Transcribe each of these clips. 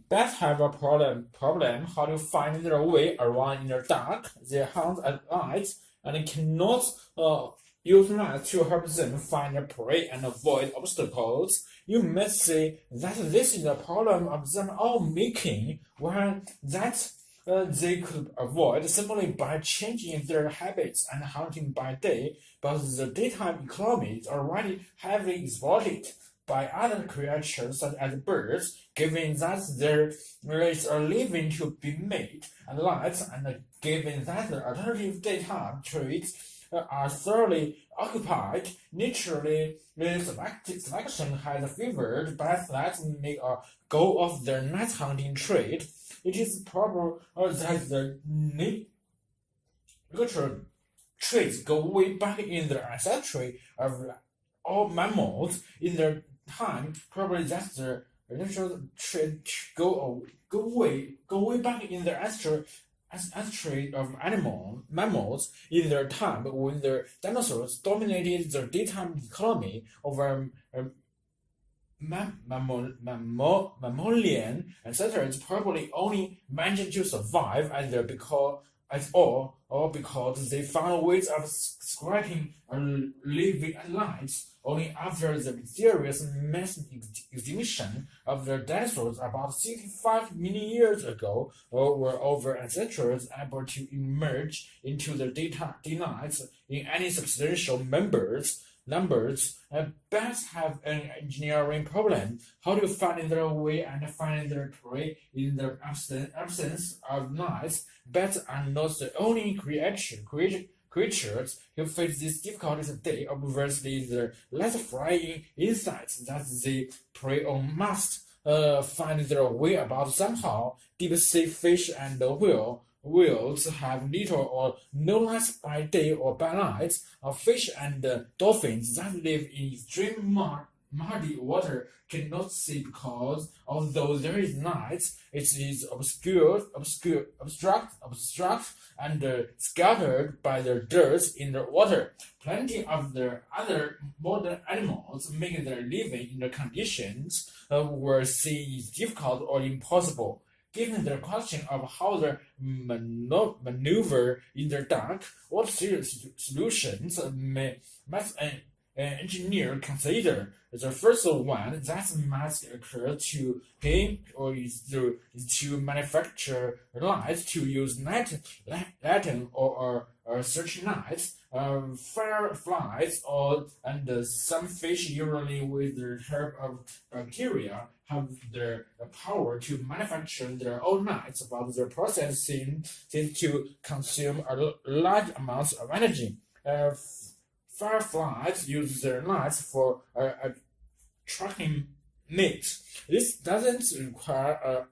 Bats have a problem how to find their way around in the dark. They hunt at night and cannot use light to help them find their prey and avoid obstacles. You may say that this is a problem of them all making, one that they could avoid simply by changing their habits and hunting by day, but the daytime economy is already heavily exploited by other creatures such as birds, given that there is a living to be made and light, and given that the alternative daytime trades are thoroughly occupied, naturally selection has favored bats that make a go of their night hunting trade. It is probable that the natural traits go way back in the ancestry of all mammals in their time. Probably that the natural trait go way back in their ancestry of mammals in their time when the dinosaurs dominated the daytime economy over mammalian ancestors probably only managed to survive either because or because they found ways of scraping and living at night only after the mysterious mass extinction of the dinosaurs about 65 million years ago, or were our ancestors able to emerge into the daylight in any substantial numbers. Bats have an engineering problem: how to find their way and find their prey in the absence of night. Bats are not the only creatures who face this difficulty today. Obviously, the light-flying insects that they prey on must find their way about somehow. Deep-sea fish and whales have little or no light by day or by night. Fish and dolphins that live in extreme muddy water cannot see because, although there is light, it is obstruct, and scattered by the dirt in the water. Plenty of the other modern animals make their living in the conditions where sea is difficult or impossible. Given the question of how they maneuver in the dark, what solutions must an engineer consider? The first one that must occur to him is to manufacture lights to use lantern or search lights. Fireflies and some fish, usually with the help of bacteria, have the power to manufacture their own lights, but the process seems to consume a large amount of energy. Fireflies use their lights for attracting mates. This doesn't require a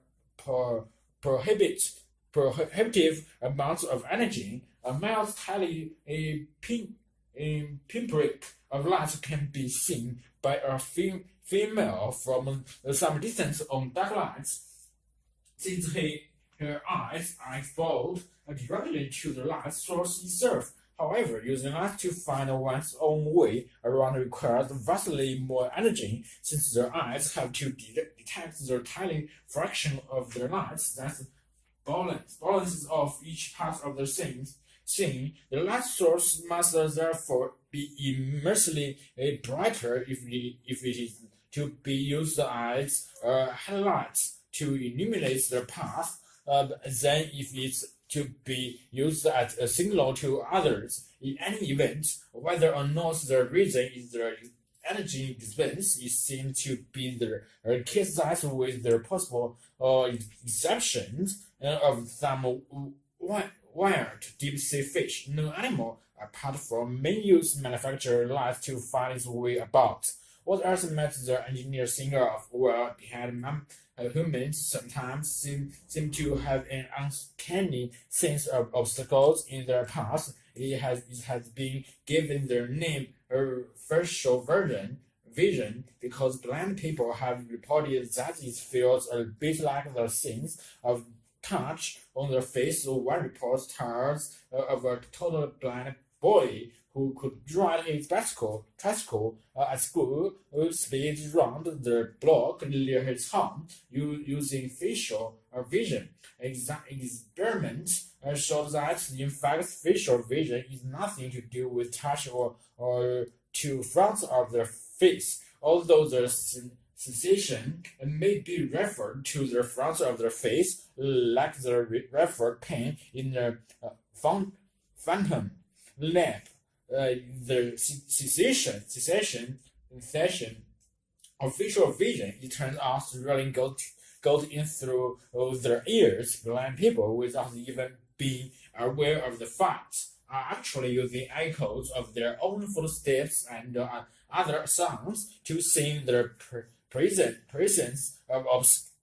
prohibitive amount of energy. A male's tiny pinprick of light can be seen by a female from some distance on dark nights, since her eyes are exposed directly to the light source itself. However, using light to find one's own way around requires vastly more energy, since their eyes have to detect the tiny fraction of their lights that balances off each part of the scene. The light source must therefore be immensely brighter if it is to be used as headlights to illuminate the path, than if it's to be used as a signal to others. In any event, whether or not the reason is the energy dispense, it seems to be the case that with the possible exceptions of some wild deep-sea fish, no animal apart from man use manufacture light to find its way about. What else makes the engineer think of? Well, behind humans sometimes seem to have an uncanny sense of obstacles in their path. It has been given their name facial vision because blind people have reported that it feels a bit like the sense of touch on their face. So one report tells of a total blind boy who could ride his tricycle at school speed around the block near his home using facial vision. Experiments showed that, in fact, facial vision is nothing to do with touch or to front of the face, although the sensation may be referred to the front of the face, like the referred pain in the phantom lamp. The cessation of visual vision, it turns out, really goes in through their ears. Blind people, without even being aware of the fact, are actually using echoes of their own footsteps and other sounds to sing their presence of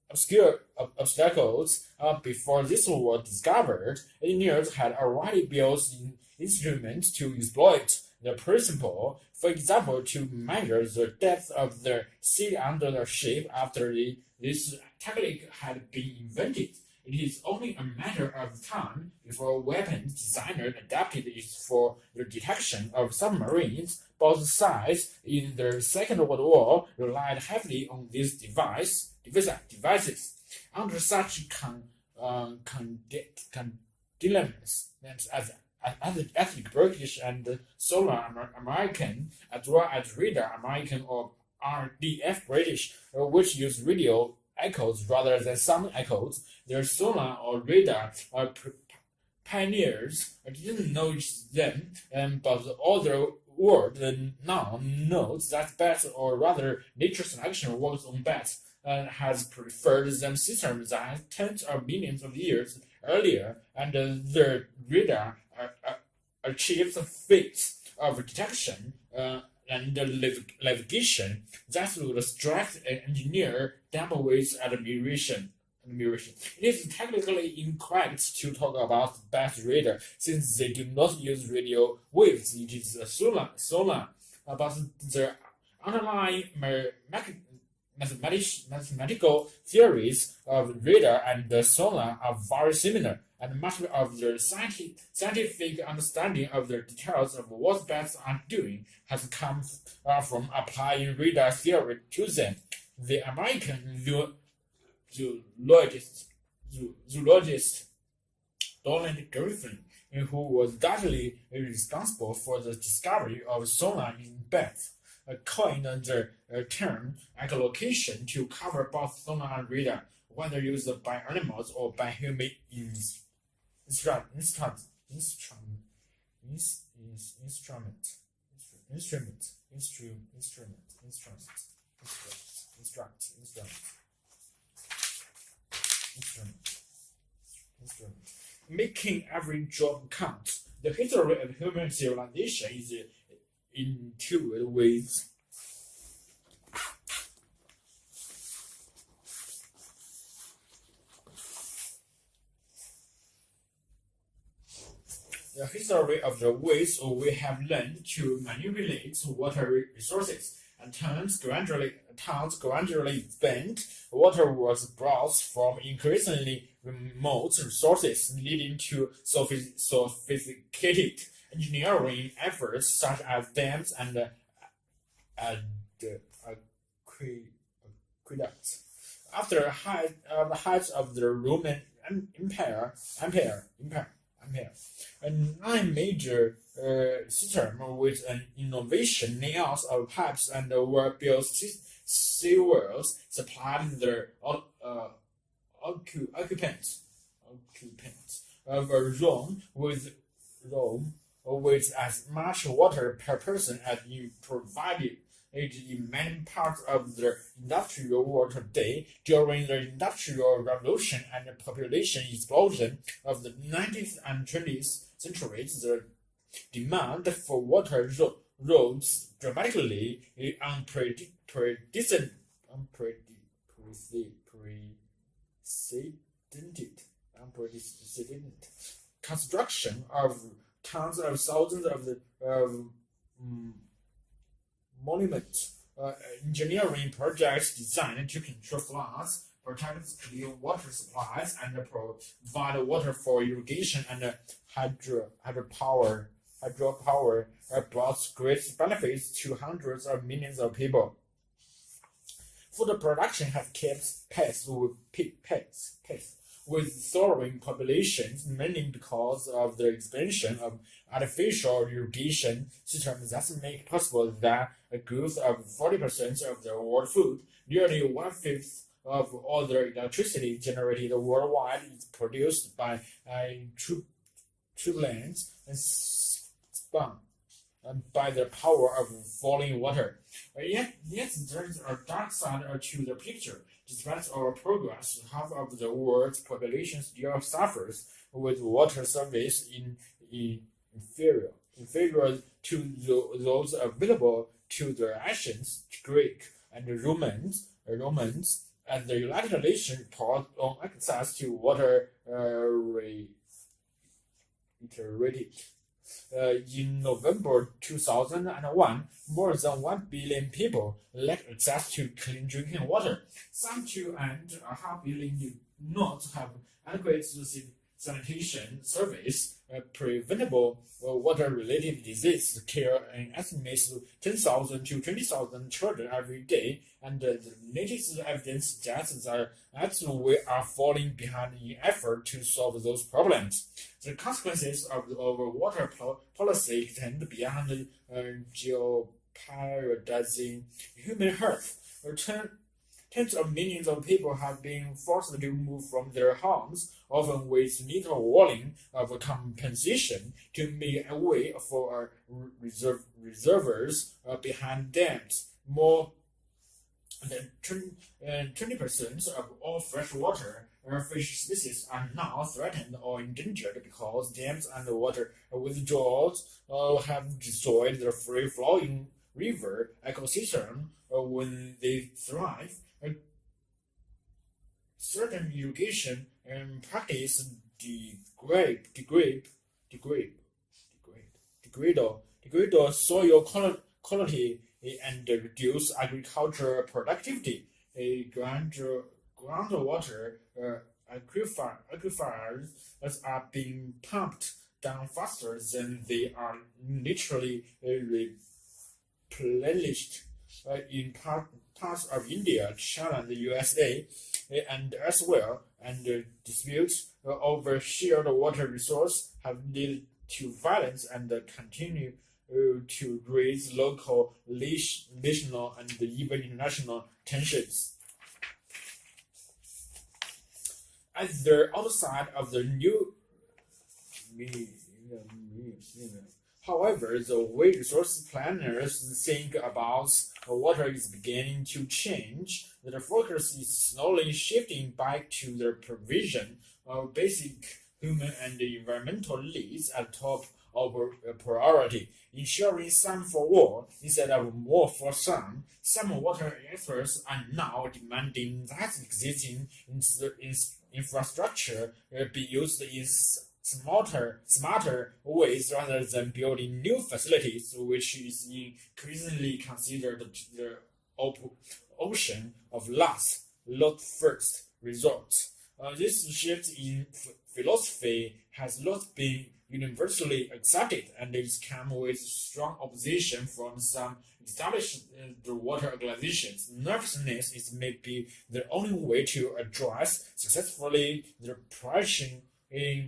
obscure obstacles. Before this was discovered, engineers had already built instruments to exploit the principle. For example, to measure the depth of the sea under the ship after this technique had been invented. It is only a matter of time before weapons designers adapted it for the detection of submarines. Both sides in the Second World War relied heavily on these devices. Under such dilemmas, as ethnic British and solar American, as well as radar American or RDF British, which use radio echoes rather than sound echoes, their sonar or radar pioneers didn't notice them, but the other world now knows that bats, or rather nature selection works on bats, has preferred them systems that tens of millions of years earlier, and their radar achieves feats of detection and navigation that would strike an engineer down with admiration. It is technically incorrect to talk about bat radar, since they do not use radio waves. It is a sonar, but the underlying mathematical theories of radar and sonar are very similar, and much of the scientific understanding of the details of what bats are doing has come from applying radar theory to them. The American zoologist Donald Griffin, who was largely responsible for the discovery of sonar in bats, coined the term echolocation to cover both sonar and radar, whether used by animals or by human instruments. Making every job count. The history of human civilization is in two ways. The history of the ways we have learned to manipulate water resources, and towns gradually expand. Water was brought from increasingly remote sources, leading to sophisticated engineering efforts such as dams and aqueducts. After the height of the Roman Empire, a nine-major system with an innovation layouts of pipes and well-built seawalls supplied the occupants of Rome with as much water per person as you provided in many parts of the industrial world today. During the Industrial Revolution and the population explosion of the 19th and 20th centuries, the demand for water rose dramatically. Unprecedented construction of tons of thousands of monuments, engineering projects designed to control floods, protect clean water supplies, and provide water for irrigation and hydropower hydropower brought great benefits to hundreds of millions of people. Food production has kept pace with soaring populations, mainly because of the expansion of artificial irrigation systems that make possible that a growth of 40% of the world food, nearly one-fifth of all the electricity generated worldwide, is produced by turbines and spun by the power of falling water. Yet there's a dark side to the picture. Despite our progress, half of the world's population still suffers with water service inferior to those available to the ancient Greek and Romans, and the United Nations report on access to water reiterated. In November 2001, more than 1 billion people lack access to clean drinking water. Some 2.5 billion do not have adequate sanitation service, preventable water-related disease care, and estimates 10,000 to 20,000 children every day, and the latest evidence suggests that we are falling behind in effort to solve those problems. The consequences of our water policy extend beyond jeopardizing human health. Tens of millions of people have been forced to move from their homes, often with little warning of compensation, to make a way for reservoirs behind dams. More than 20% of all freshwater fish species are now threatened or endangered because dams and water withdrawals have destroyed the free-flowing river ecosystem when they thrive. Certain irrigation practices degrade soil quality and reduce agricultural productivity. Groundwater aquifers are being pumped down faster than they are literally replenished. In parts of India, China, the USA, and elsewhere, and disputes over shared water resource have led to violence and continue to raise local, national, and even international tensions. At the outside of the new However, the way resource planners think about water is beginning to change. The focus is slowly shifting back to the provision of basic human and environmental needs at top of priority, ensuring some for all instead of more for some. Some water experts are now demanding that existing infrastructure be used in smarter ways rather than building new facilities, which is increasingly considered the option of last, not first resort. This shift in philosophy has not been universally accepted, and it comes with strong opposition from some established water organizations. Nervousness is maybe the only way to address successfully the pressing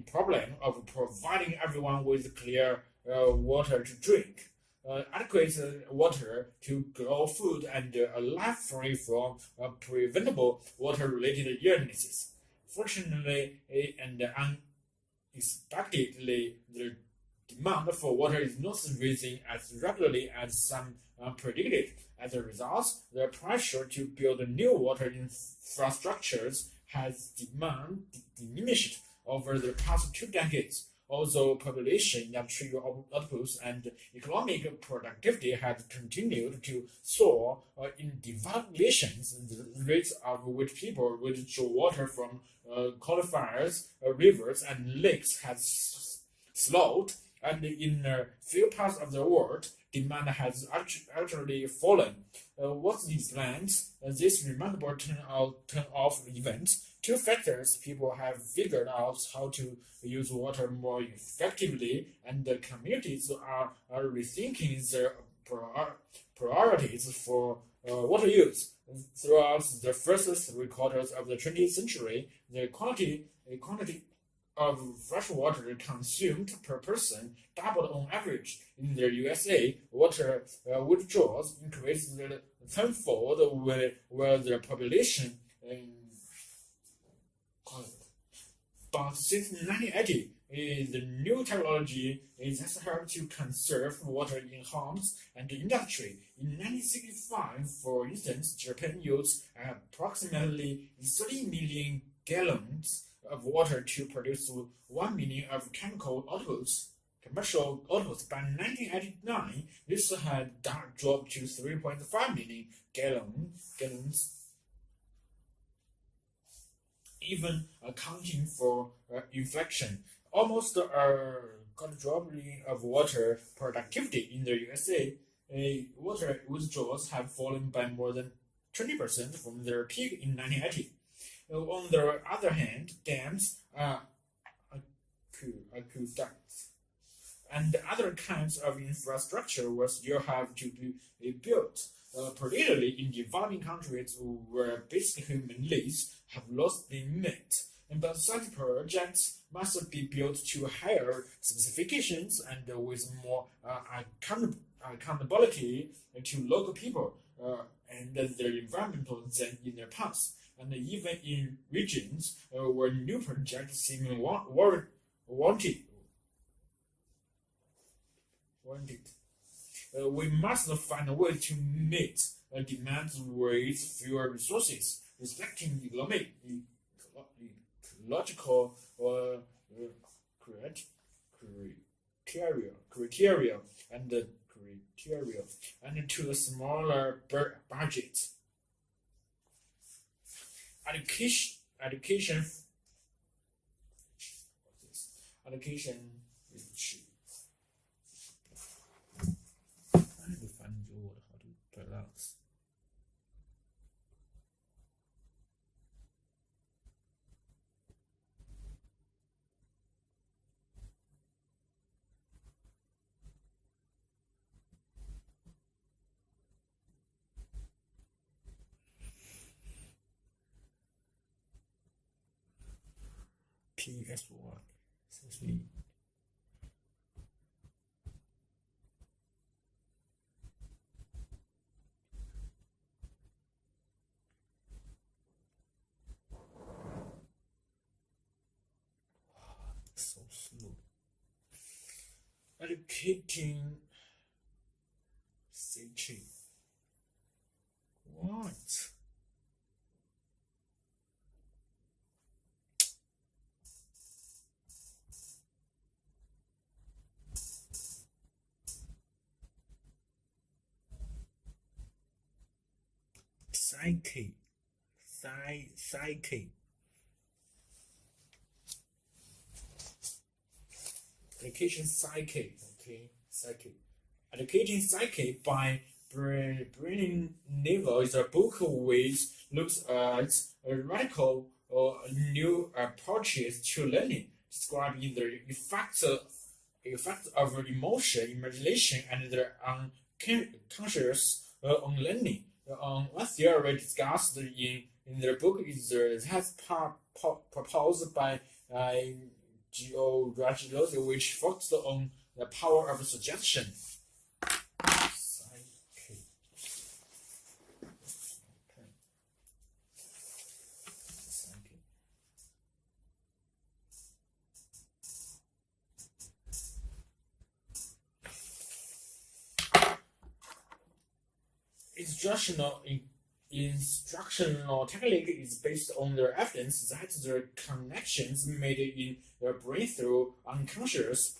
problem of providing everyone with clear water to drink, adequate water to grow food, and a life free from preventable water-related illnesses. Fortunately and unexpectedly, the demand for water is not rising as rapidly as some predicted. As a result, the pressure to build new water infrastructures has diminished over the past 2 decades. Although population, industrial outputs, and economic productivity have continued to soar in developed nations, the rates of which people withdraw water from aquifers, rivers, and lakes has slowed, and in a few parts of the world, demand has actually fallen. What's these lands? This remarkable turn-off event. Two factors: people have figured out how to use water more effectively, and the communities are rethinking their priorities for water use. Throughout the first 3 quarters of the 20th century, the quantity of fresh water consumed per person doubled on average. In the USA, water withdrawals increased tenfold where the population. But since 1980, the new technology has helped to conserve water in homes and industry. In 1965, for instance, Japan used approximately 30 million gallons of water to produce 1 million of commercial outputs. By 1989, this had dropped to 3.5 million gallons. Even accounting for inflation, almost a quadrupling of water productivity in the USA. Water withdrawals have fallen by more than 20% from their peak in 1980. On the other hand, dams, aqueducts, and other kinds of infrastructure will still have to be built, particularly in developing countries where basic human needs have not been met. But such projects must be built to higher specifications and with more accountability to local people and their environment than in the past. And even in regions where new projects seem wanted. We must find a way to meet demands with fewer resources, respecting ecological criteria and to a smaller budget. Education is cheap. I need to find the word how to pronounce. PS1 essentially so slow. Educating CG. What? Psyche. Education psyche. Okay, psyche. Educating Psyche by Brian Neville is a book which looks at radical new approaches to learning, describing the effects of emotion, imagination, and the unconscious on learning. One theory discussed in the book is has proposed by Geo which focused on the power of suggestion. Instructional technique is based on the evidence that the connections made in the brain through unconscious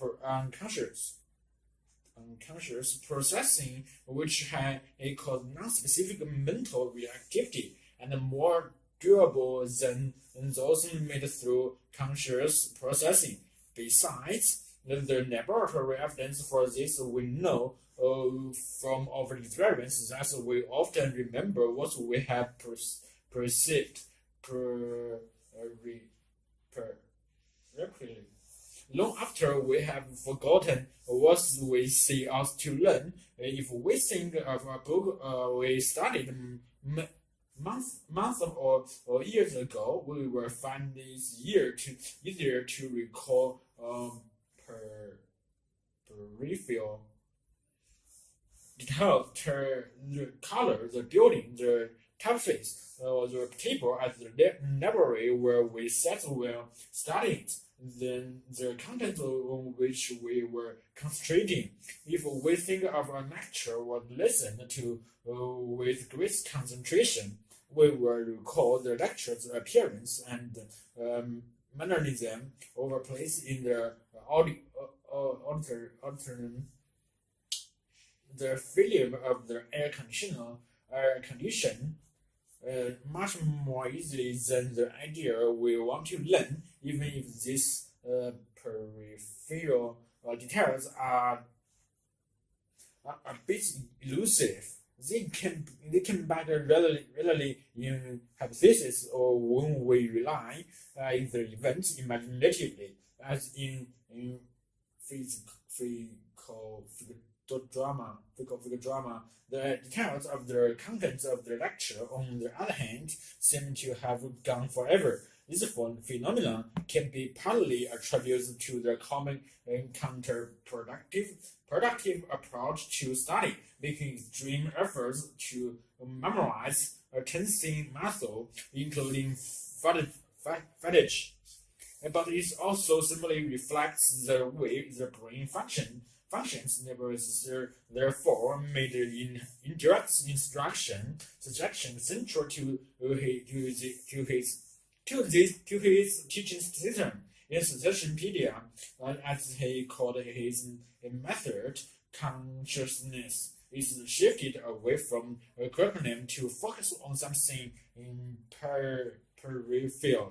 processing, which had a non-specific mental reactivity and more durable than those made through conscious processing. Besides, The laboratory evidence for this we know from our experience that we often remember what we have perceived repeatedly. Long after we have forgotten what we set out to learn, if we think of a book we studied months or years ago, we will find it easier to recall peripheral details, the color, the building, the typeface, the table at the library where we sat while studying, then the content on which we were concentrating. If we think of a lecture or listen to with great concentration, we will recall the lecture's appearance and mannerism over place in the auditorium. The feeling of the air condition much more easily than the idea we want to learn, even if these peripheral details are a bit elusive. They can matter readily in hypothesis or when we rely in the events imaginatively, as in physical drama. The details of the contents of the lecture, on the other hand, seem to have gone forever. This phenomenon can be partly attributed to the common and counterproductive approach to study, making extreme efforts to memorize a tensing muscle, including fatigue. But it also simply reflects the way the brain functions, therefore made indirect suggestion central to his teaching system. In Suggestionpedia, as he called his method, consciousness is shifted away from a curriculum to focus on something in peripheral.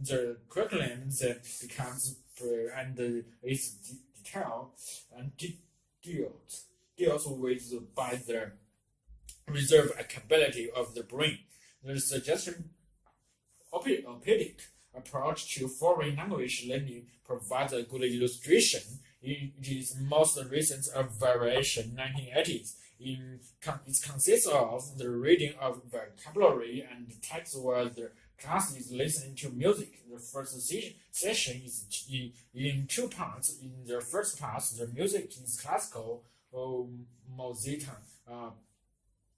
The curriculum then becomes and its detail and deals with by the reserve capability of the brain. The suggestion orthopedic approach to foreign language learning provides a good illustration. It is most recent variation, 1980s. It consists of the reading of vocabulary and text while the class is listening to music. The first session is in two parts. In the first part, the music is classical Mozart,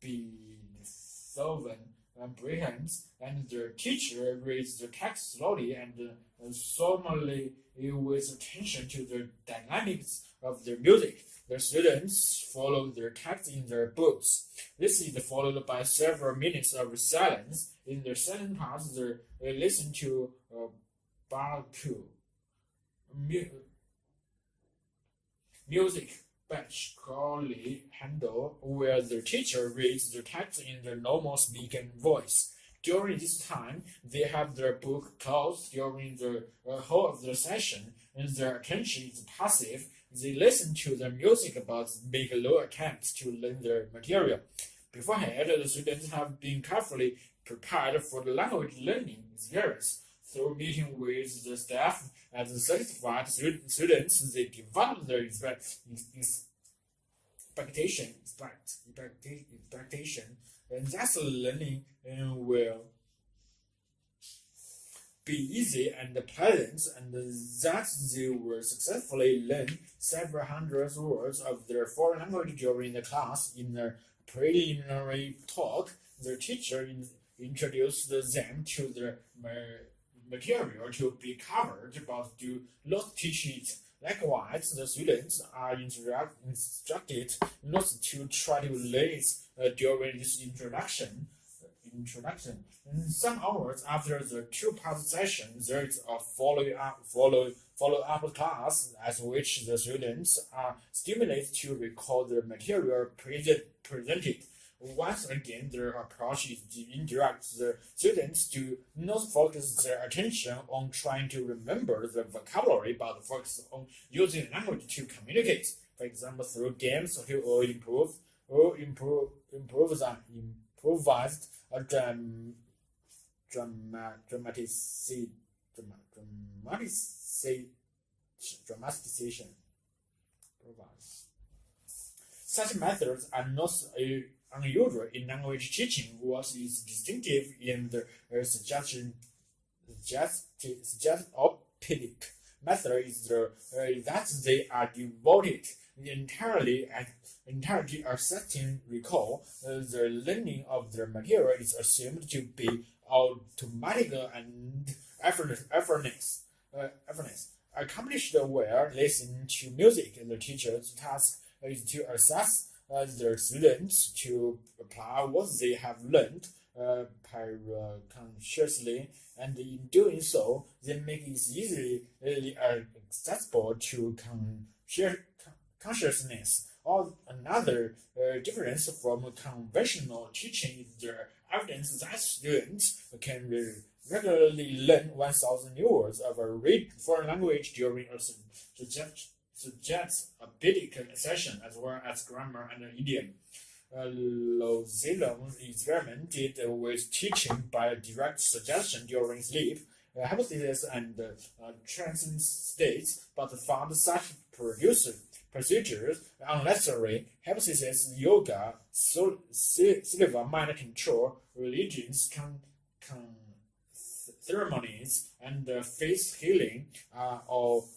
Beethoven, Brahms, and the teacher reads the text slowly and solemnly with attention to the dynamics of the music. The students follow their text in their books. This is followed by several minutes of silence. In the second part, they listen to Baku music, batch Crowley Handel, where the teacher reads the text in the normal speaking voice. During this time, they have their book closed during the whole of the session, and their attention is passive. They listen to the music but make low attempts to learn the material. Beforehand, the students have been carefully prepared for the language learning experience. Through meeting with the staff and the certified students, they develop their expectation, and that's learning will be easy and pleasant, and that they will successfully learn several hundred words of their foreign language during the class. In the preliminary talk, the teacher introduced them to the material to be covered, but do not teach it. Likewise, the students are instructed not to try to learn it during this introduction. Some hours after the two-part session, there is a follow-up class at which the students are stimulated to recall the material presented. Once again, their approach is to indirect the students to not focus their attention on trying to remember the vocabulary, but focus on using language to communicate. For example, through games to improve the improvised dramatization. Such methods are not unusual in language teaching. What is distinctive in the suggestive method is that they are devoted entirely assisting recall. The learning of the material is assumed to be automatic and effortless. Accomplished where listening to music, the teacher's task is to assess their students to apply what they have learned consciously, and in doing so, they make it easily accessible to consciousness. Or another difference from conventional teaching is the evidence that students can regularly learn 1,000 new words of a foreign language during a suggestive session, as well as grammar and idiom. Lozilon experimented with teaching by direct suggestion during sleep, hypnosis, and trance states, but found such procedures unnecessary. Hypnosis, yoga, silver mind control, religions, ceremonies, and faith healing are all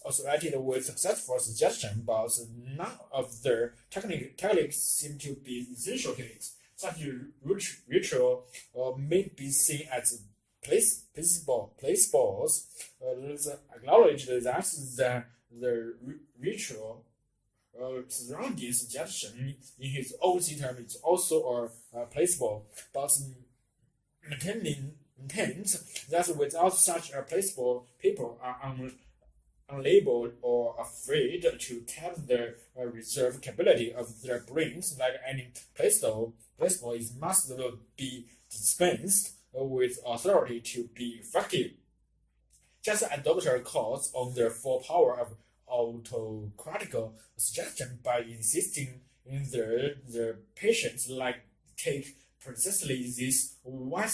associated with successful suggestion, but none of their techniques seem to be essential to it. Such ritual may be seen as placeballs. Acknowledge that the ritual surrounding suggestion in his own system is also a placebo, but maintains that without such a placebo, people are unable or afraid to tap the reserve capability of their brains. Like any placebo must be dispensed with authority to be effective. Just as doctor calls on the full power of autocratic suggestion by insisting in their patients like take precisely this one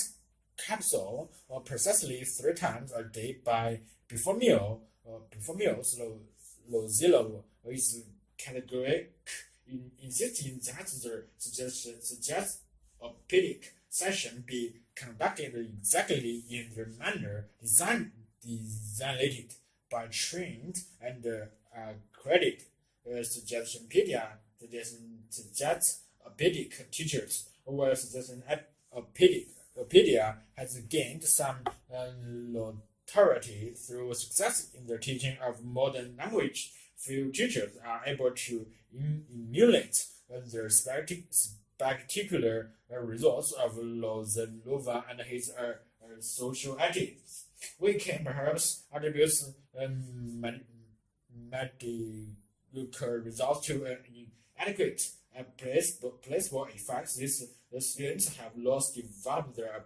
capsule or precisely 3 times a day before meals, Lozillo is categoric in insisting that the suggestive session be conducted exactly in the manner designed by trained and accredited suggestionpedia teachers, where suggestionpedia has gained some notoriety through success in the teaching of modern language. Few teachers are able to emulate the spectacular results of Lozanova and his social ethics. We can perhaps attribute mediocre results to inadequate placebo effects. The students have lost developed their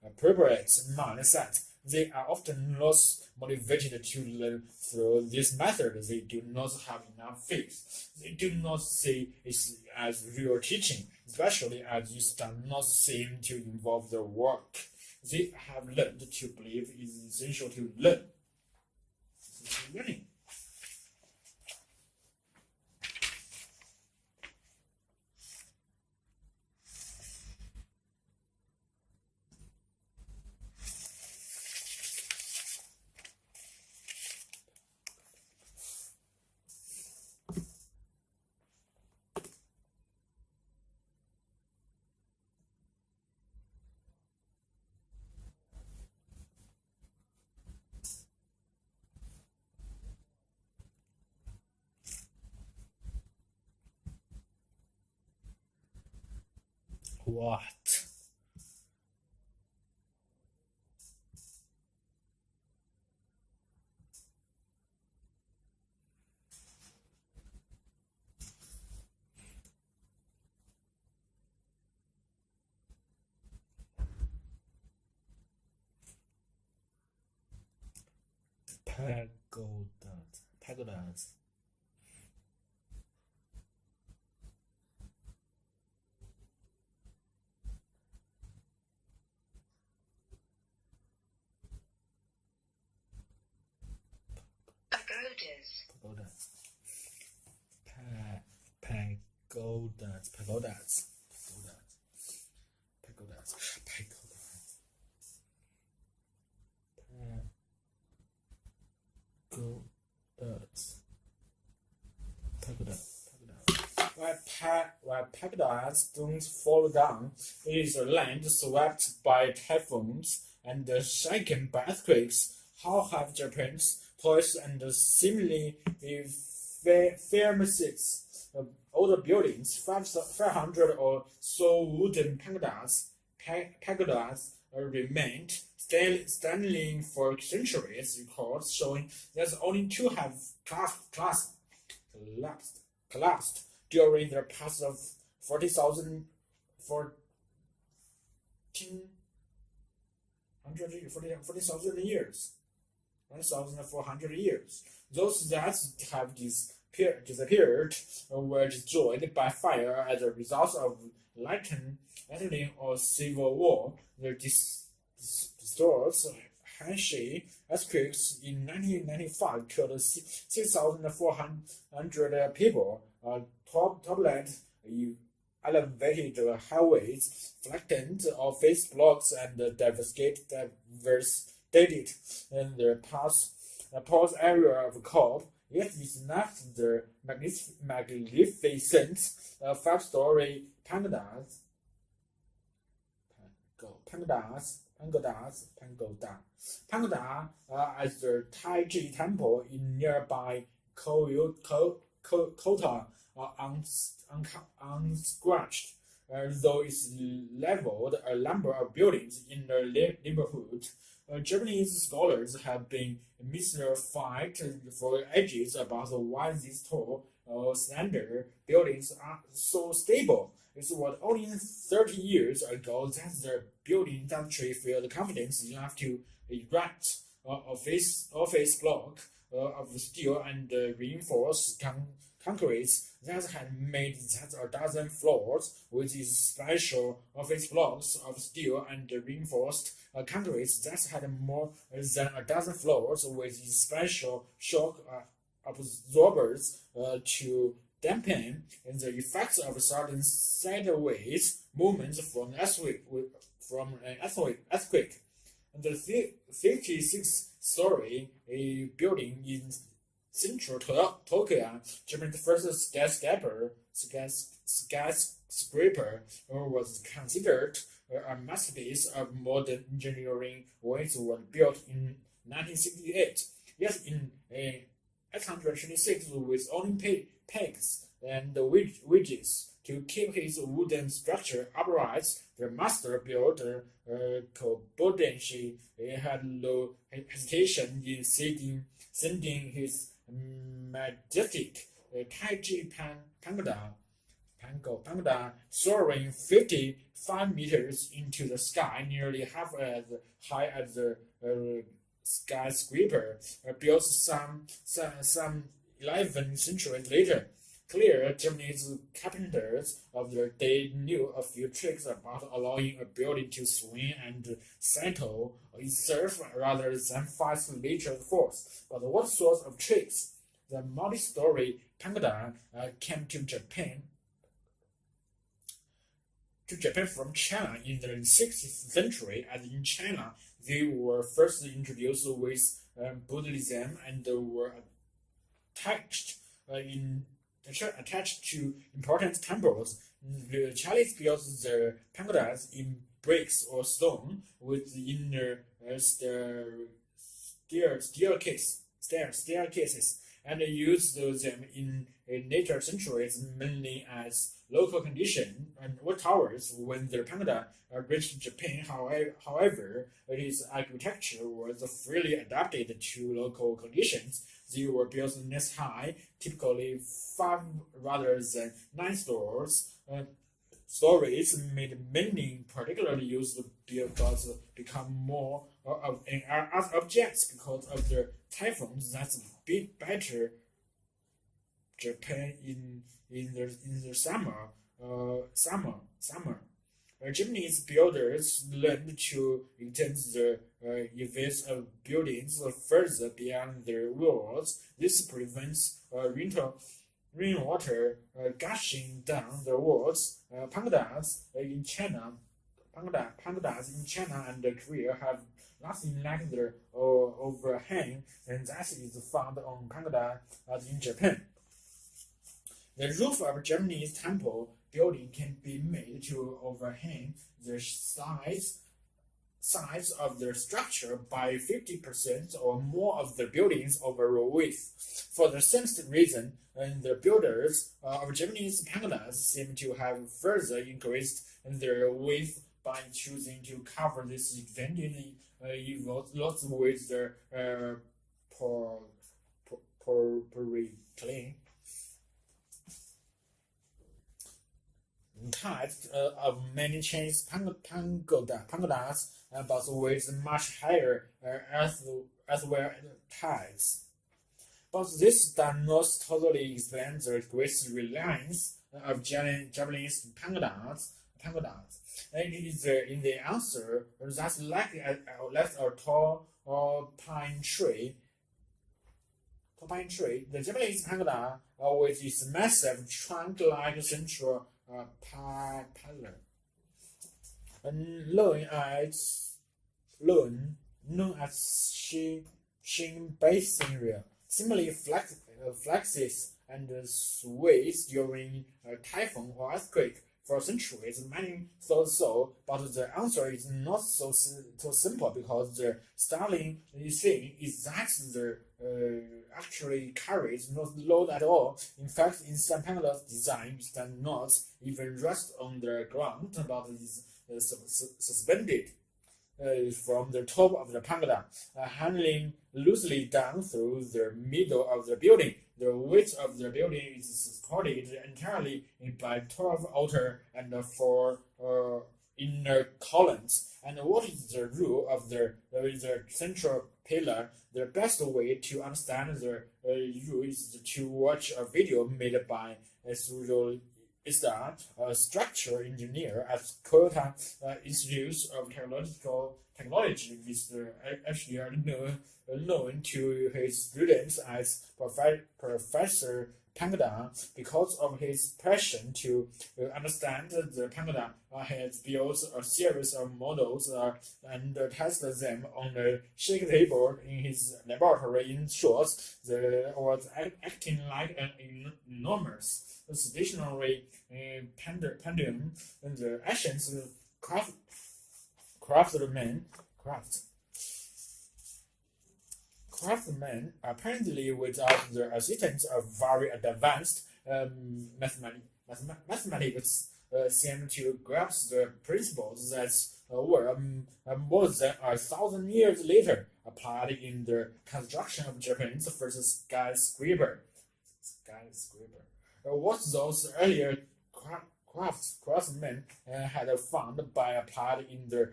appropriate mindset. They are often less motivated to learn through this method. They do not have enough faith. They do not see it as real teaching, especially as it does not seem to involve their work. They have learned to believe it is essential to learning. What? pagodas. Pagodas. Pagodas. Pagodas. Pagodas. While pagodas don't fall down, it is a land swept by typhoons and shaken by earthquakes. How have Japan's toys and similarly famous older buildings, 500 or so wooden pagodas remained standing for centuries. Records showing that only two have collapsed during the past of 40,000 years. 1,400 years. Those that have disappeared were destroyed by fire as a result of lightning or civil war. The distorted Hanshin earthquakes in 1995 killed 6,400 people. Toppled elevated highways, flattened office blocks, and devastated the past area of Cobb. Yet it's not the magnificent five-story pagodas as the Taiji Temple in nearby Kyoto unscratched, though it's leveled a number of buildings in the neighborhood. Japanese scholars have been mystified for ages about why these tall, slender buildings are so stable. It was only 30 years ago that the building industry felt confidence enough to erect office block of steel and reinforced concrete that had made that a dozen floors with these special office blocks of steel and reinforced concrete that had more than a dozen floors with these special shock absorbers to dampen the effects of sudden sideways movements from an earthquake. The 56-story building in central Tokyo, Japan's first skyscraper, was considered a masterpiece of modern engineering when it was built in 1968. Yet in 826, with only pegs and wedges to keep his wooden structure upright, the master builder Kobayashi had no hesitation in sending his majestic Taiji Pagoda soaring 55 meters into the sky, nearly half as high as the skyscraper built some 11 centuries later. Clear Japanese carpenters of their day knew a few tricks about allowing a building to swing and settle itself rather than fight lateral force. But what sort of tricks? The multi-story pagoda came to Japan from China in the 6th century, as in China they were first introduced with Buddhism and were attached to important temples. The Chinese built their pagodas in bricks or stone with the inner staircases, and used them in later centuries mainly as local condition and towers. When the pagoda reached Japan, however, its architecture was freely adapted to local conditions. They were built nest high, typically 5 rather than 9 stories, stories made meaning particularly useful because become more of as objects because of the typhoons that beat better Japan in the summer. Japanese builders learned to extend the edges of buildings further beyond their walls. This prevents rainwater gushing down the walls. Pangadas in China and Korea have nothing like the overhang, and that is found on Pangada as in Japan. The roof of a Japanese temple building can be made to overhang the size of the structure by 50% or more of the building's overall width. For the same reason, the builders of Japanese pangadas seem to have further increased their width by choosing to cover this extended lots with the polyethylene. Types of many Chinese pangadas, but with much higher earthware types. But this does not totally explain the great reliance of Japanese pangadas. And it is in the answer that like a tall pine tree, the Japanese pangada with its massive trunk-like central pillar, known as Shin Basin area, similarly flexes and sways during a typhoon or earthquake. For centuries, many thought so, but the answer is not so simple because the startling thing is that the actually carries no load at all. In fact, in some pangadas, design does not even rest on the ground, but is suspended from the top of the pangada, hanging loosely down through the middle of the building. The weight of the building is supported entirely by 12 outer and 4 inner columns. And what is the rule of the central pillar? The best way to understand the rule is to watch a video made by Suzhou Ista, a structural engineer at Kyoto Institute of Technology, Mr. Ashley known to his students as Professor Pangada. Because of his passion to understand the Pangada, has built a series of models and tested them on a shake table in his laboratory. In short, they was acting like an enormous stationary pendulum. And the ancient craftsmen, apparently without the assistance of very advanced mathematics, seem to grasp the principles that were more than 1,000 years later applied in the construction of Japan's first skyscraper. What those earlier craftsmen had found by applied in the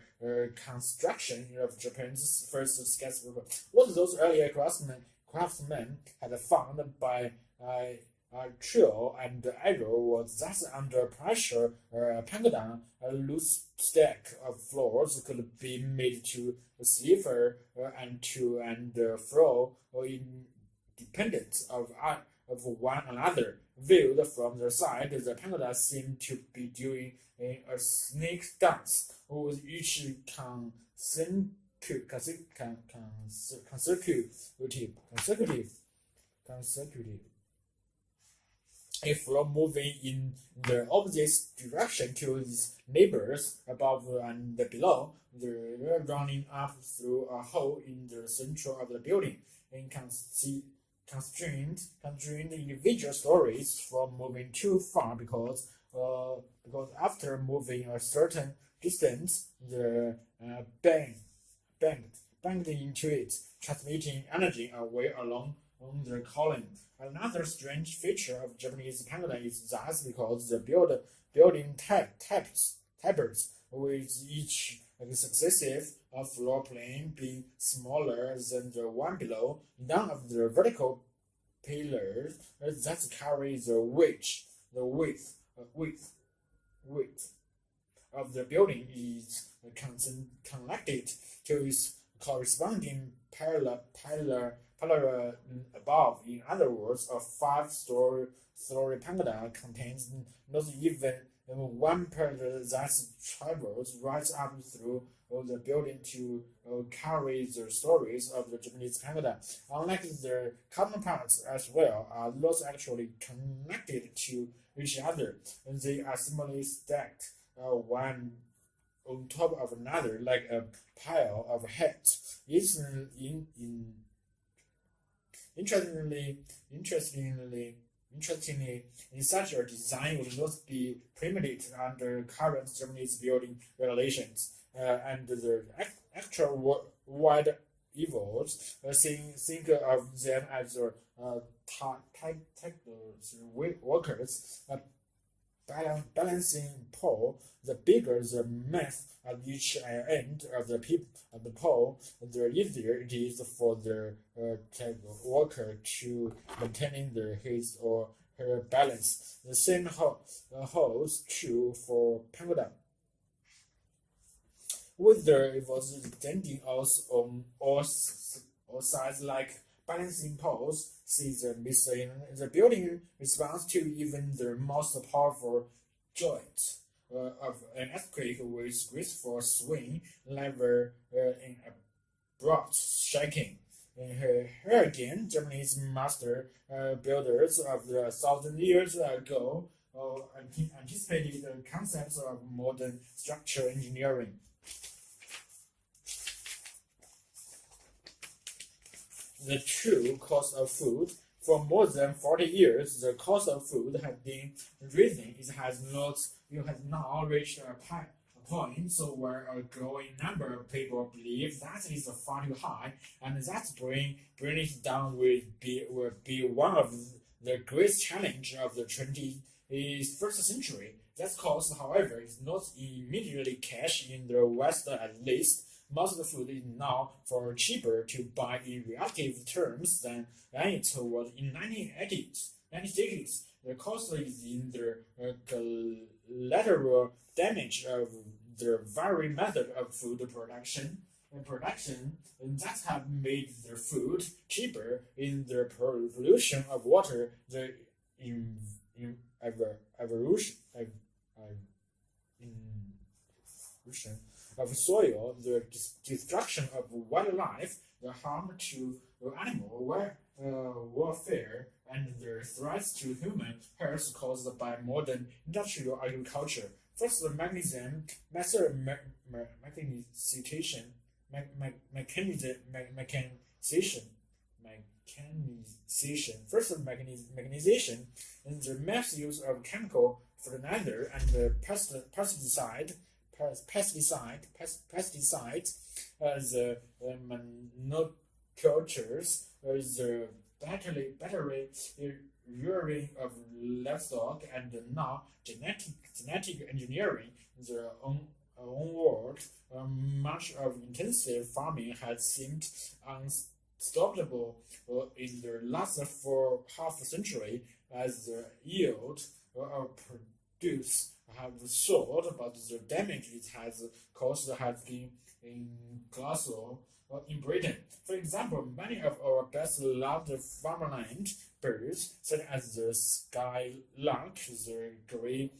construction of Japan's first skyscraper. What those earlier craftsmen had found by trial and error was that under pressure, pangada, a loose stack of floors could be made to slipper and flow independent of one another. Viewed from the side, the pangada seemed to be doing a snake dance, with each consecutive a floor moving in the opposite direction to its neighbors above and below, the running up through a hole in the center of the building, and constrained individual stories from moving too far because after moving a certain distance, the banged into it, transmitting energy away along the column. Another strange feature of Japanese pangada is that because the building types, with each successive floor plane being smaller than the one below. None of the vertical pillars that carry the width of the building is connected to its corresponding pillar above. In other words, a five-story pagoda contains not even one pillar that travels right up through the building to carry the stories of the Japanese pagoda. Unlike the counterparts as well, are not actually connected to each other. They are simply stacked one on top of another like a pile of heads. Interestingly, in such a design would not be permitted under current Japanese building regulations, and the actual wide evils think of them as workers. Balancing pole. The bigger the mass at each end of the pole, the easier it is for the worker to maintain his or her balance. The same holds true for pagoda. Whether it was standing on all sides like balancing poles, see the missing. The building responds to even the most powerful joint of an earthquake with graceful swing, never in abrupt shaking. Here again, Japanese master builders of the 1,000 years ago anticipated the concepts of modern structural engineering. The true cost of food. For more than 40 years, the cost of food has been rising. It has now reached a point where a growing number of people believe that is far too high, and that bringing it down will be one of the greatest challenges of the 21st century. That cost, however, is not immediately cash in the West at least. Most of the food is now far cheaper to buy in relative terms than it was in 1980s. The cost is in the collateral damage of the very method of food production that have made the food cheaper, in the pollution of water, the evolution of soil, the destruction of wildlife, the harm to animal welfare, and the threats to human health caused by modern industrial agriculture. First, the mechanization. First, the mechanization, and the mass use of chemical fertilizer and the pesticides, the monocultures, the battery rearing of livestock, and now genetic engineering. The onward much of intensive farming has seemed unstoppable in the last half century, as the yield produce have soared, but the damage it has caused has been colossal in Britain. For example, many of our best-loved farmland birds, such as the skylark, the grey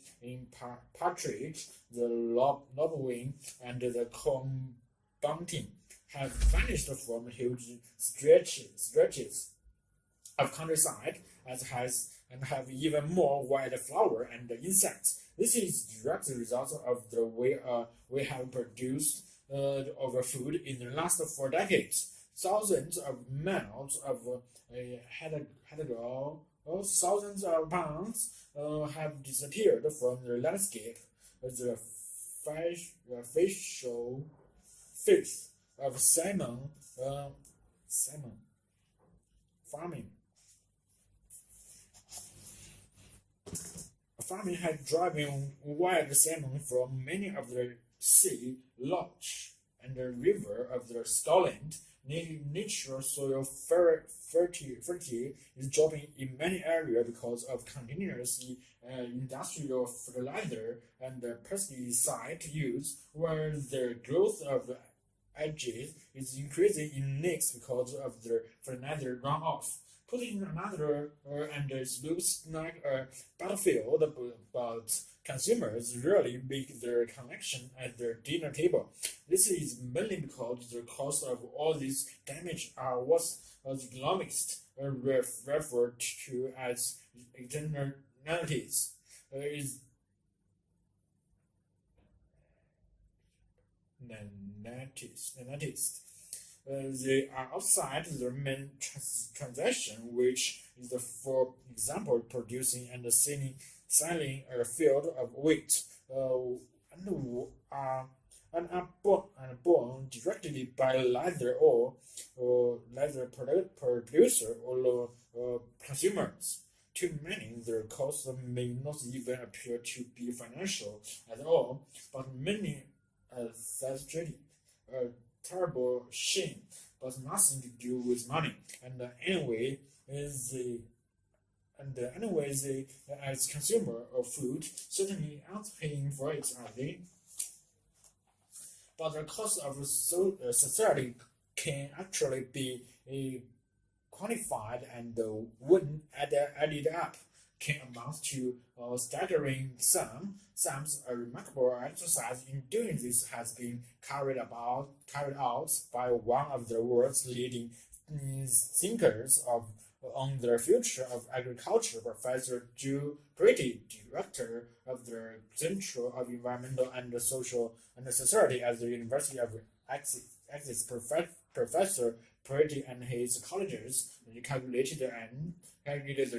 partridge, the lobwing, and the corn bunting, have vanished from huge stretches of countryside, and have even more wildflower and insects. This is a direct result of the way we have produced our food in the last 4 decades. Thousands of miles of thousands of pounds have disappeared from the landscape. The facial face of salmon Farming has driven wild salmon from many of the sea, loch, and the river of the Scotland. Natural soil fertility is dropping in many areas because of continuous industrial fertilizer and pesticide use, where the growth of the algae is increasing in lakes because of the fertilizer runoff. Putting another and it looks like a battlefield, but consumers rarely make their connection at their dinner table. This is mainly because the cost of all this damage are what economists refer to as externalities. Is nantists. They are outside the main transaction, which is, for example, producing and selling a field of wheat, and are born directly by either producer or consumers. To many, their costs may not even appear to be financial at all, but many frustrated. Terrible shame, but nothing to do with money. And anyway, they, as consumer of food, certainly aren't paying for it, are they? But the cost of society can actually be quantified, and when added up, can amount to a staggering sum. A remarkable exercise in doing this has been carried out by one of the world's leading thinkers on the future of agriculture, Professor Joe Brady, director of the Center of Environmental and Social and Society at the University of Essex. Professor Brady and his colleagues calculated the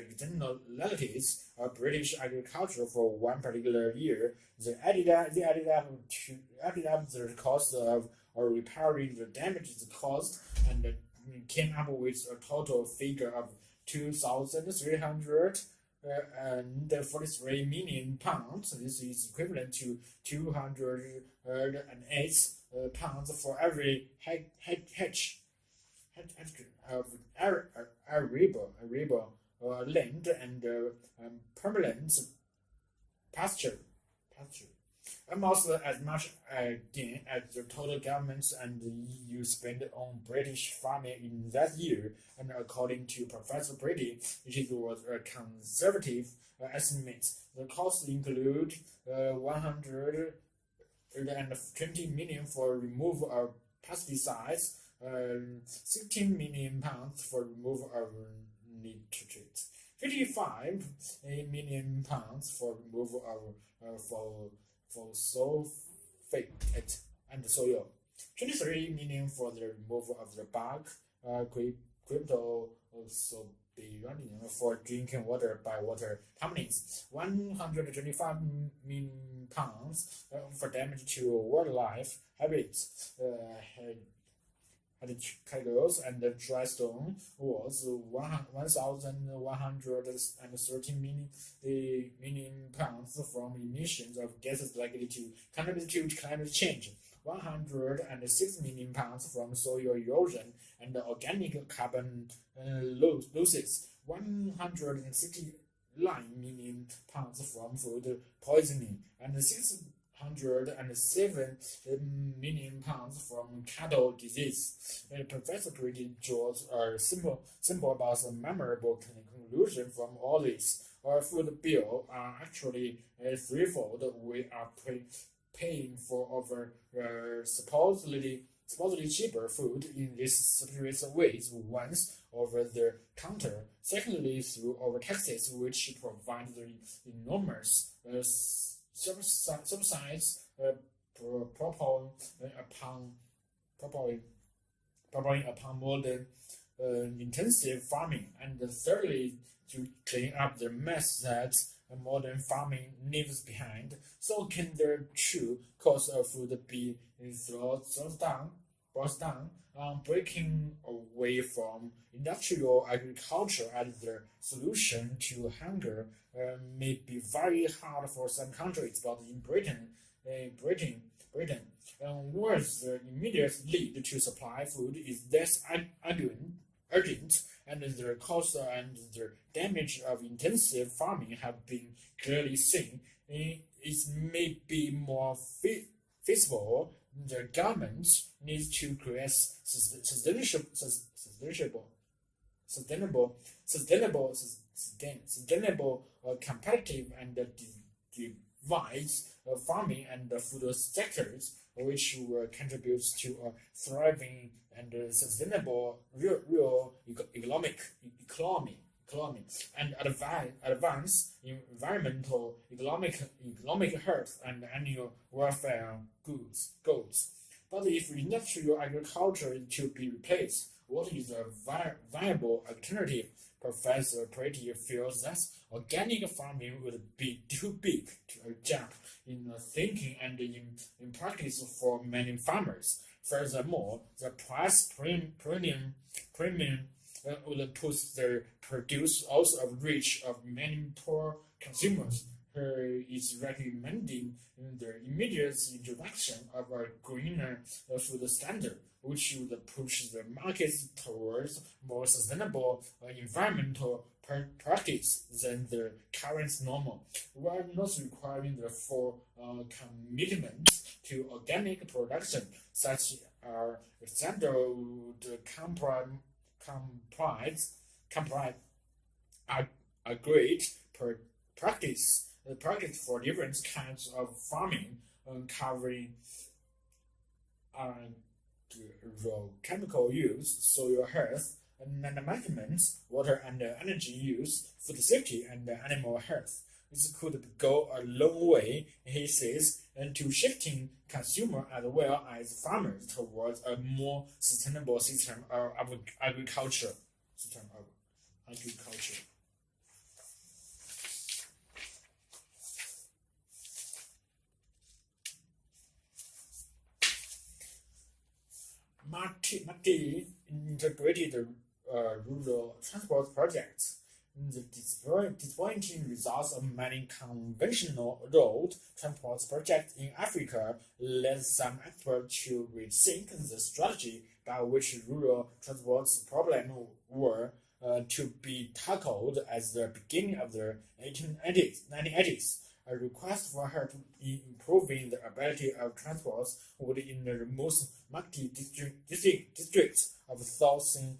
externalities of British agriculture for one particular year. They added up the cost of repairing the damages caused and came up with a total figure of 2,343 million pounds. This is equivalent to 208 pounds for every hectare of arable land and permanent pasture. Almost as much again as the total government and the EU spent on British farming in that year, and according to Professor Brady, it was a conservative estimate. The costs include 120 million for removal of pesticides, 16 million pounds for removal of nitrates, 55 million pounds for removal of sulfate and soil, 23 million for the removal of the bug, for drinking water by water companies, 125 million pounds for damage to wildlife habitats, cattle and dry stone was 1,130 million pounds from emissions of gases likely to contribute to climate change, 106 million pounds from soil erosion and organic carbon losses, 169 million pounds from food poisoning, and 607 million pounds from cattle disease. Professor Brady draws a simple but memorable conclusion from all this. Our food bill are actually threefold. We are paying for over supposedly cheaper food in these serious ways. Once over the counter, secondly through our taxes, which provide the enormous subsidies upon modern intensive farming, and thirdly to clean up the mess that modern farming leaves behind. So can the true cost of food be thought down? boils down on breaking away from industrial agriculture as the solution to hunger. May be very hard for some countries, but in Britain, where the immediate need to supply food is less urgent, and the cost and the damage of intensive farming have been clearly seen. It may be more feasible. The government needs to create sustainable, competitive, and diverse farming and food sectors, which will contribute to a thriving and sustainable real economy and advance environmental, economic health, and annual welfare goals. But if industrial agriculture is to be replaced, what is a viable alternative? Professor Pretty feels that organic farming would be too big to jump in thinking and in practice for many farmers. Furthermore, the price premium would put the produce out of reach of many poor consumers. Is recommending the immediate introduction of a greener food standard, which would push the markets towards more sustainable environmental practice than the current normal, while not requiring the full commitment to organic production. Such a standard would comprise a great practice for different kinds of farming, covering chemical use, soil health, land management, water and energy use, food safety, and animal health. This could go a long way, he says, to shifting consumers as well as farmers towards a more sustainable system of agriculture. Integrated rural transport projects. The disappointing results of many conventional road transport projects in Africa led some experts to rethink the strategy by which rural transport problems were to be tackled at the beginning of the 1980s. A request for help in improving the ability of transport would in the most market districts of southern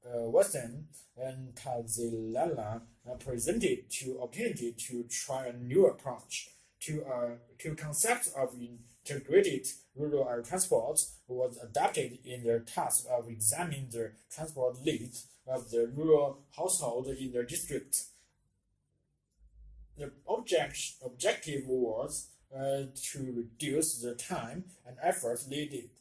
Western and Tanzania presented to opportunity to try a new approach to concept of integrated rural transport was adopted in the task of examining the transport needs of the rural household in the district. The objective was to reduce the time and effort needed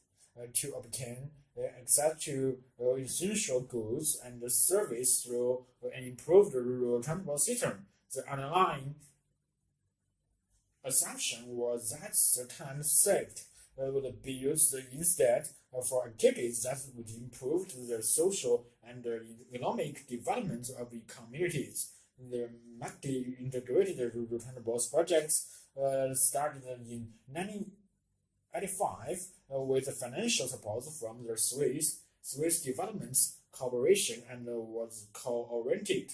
to obtain access to essential goods and service through an improved rural transport system. The underlying assumption was that the time saved would be used instead for activities that would improve the social and economic development of the communities. The integrated rural transport projects started in 1985 with financial support from the Swiss Development Corporation and was coordinated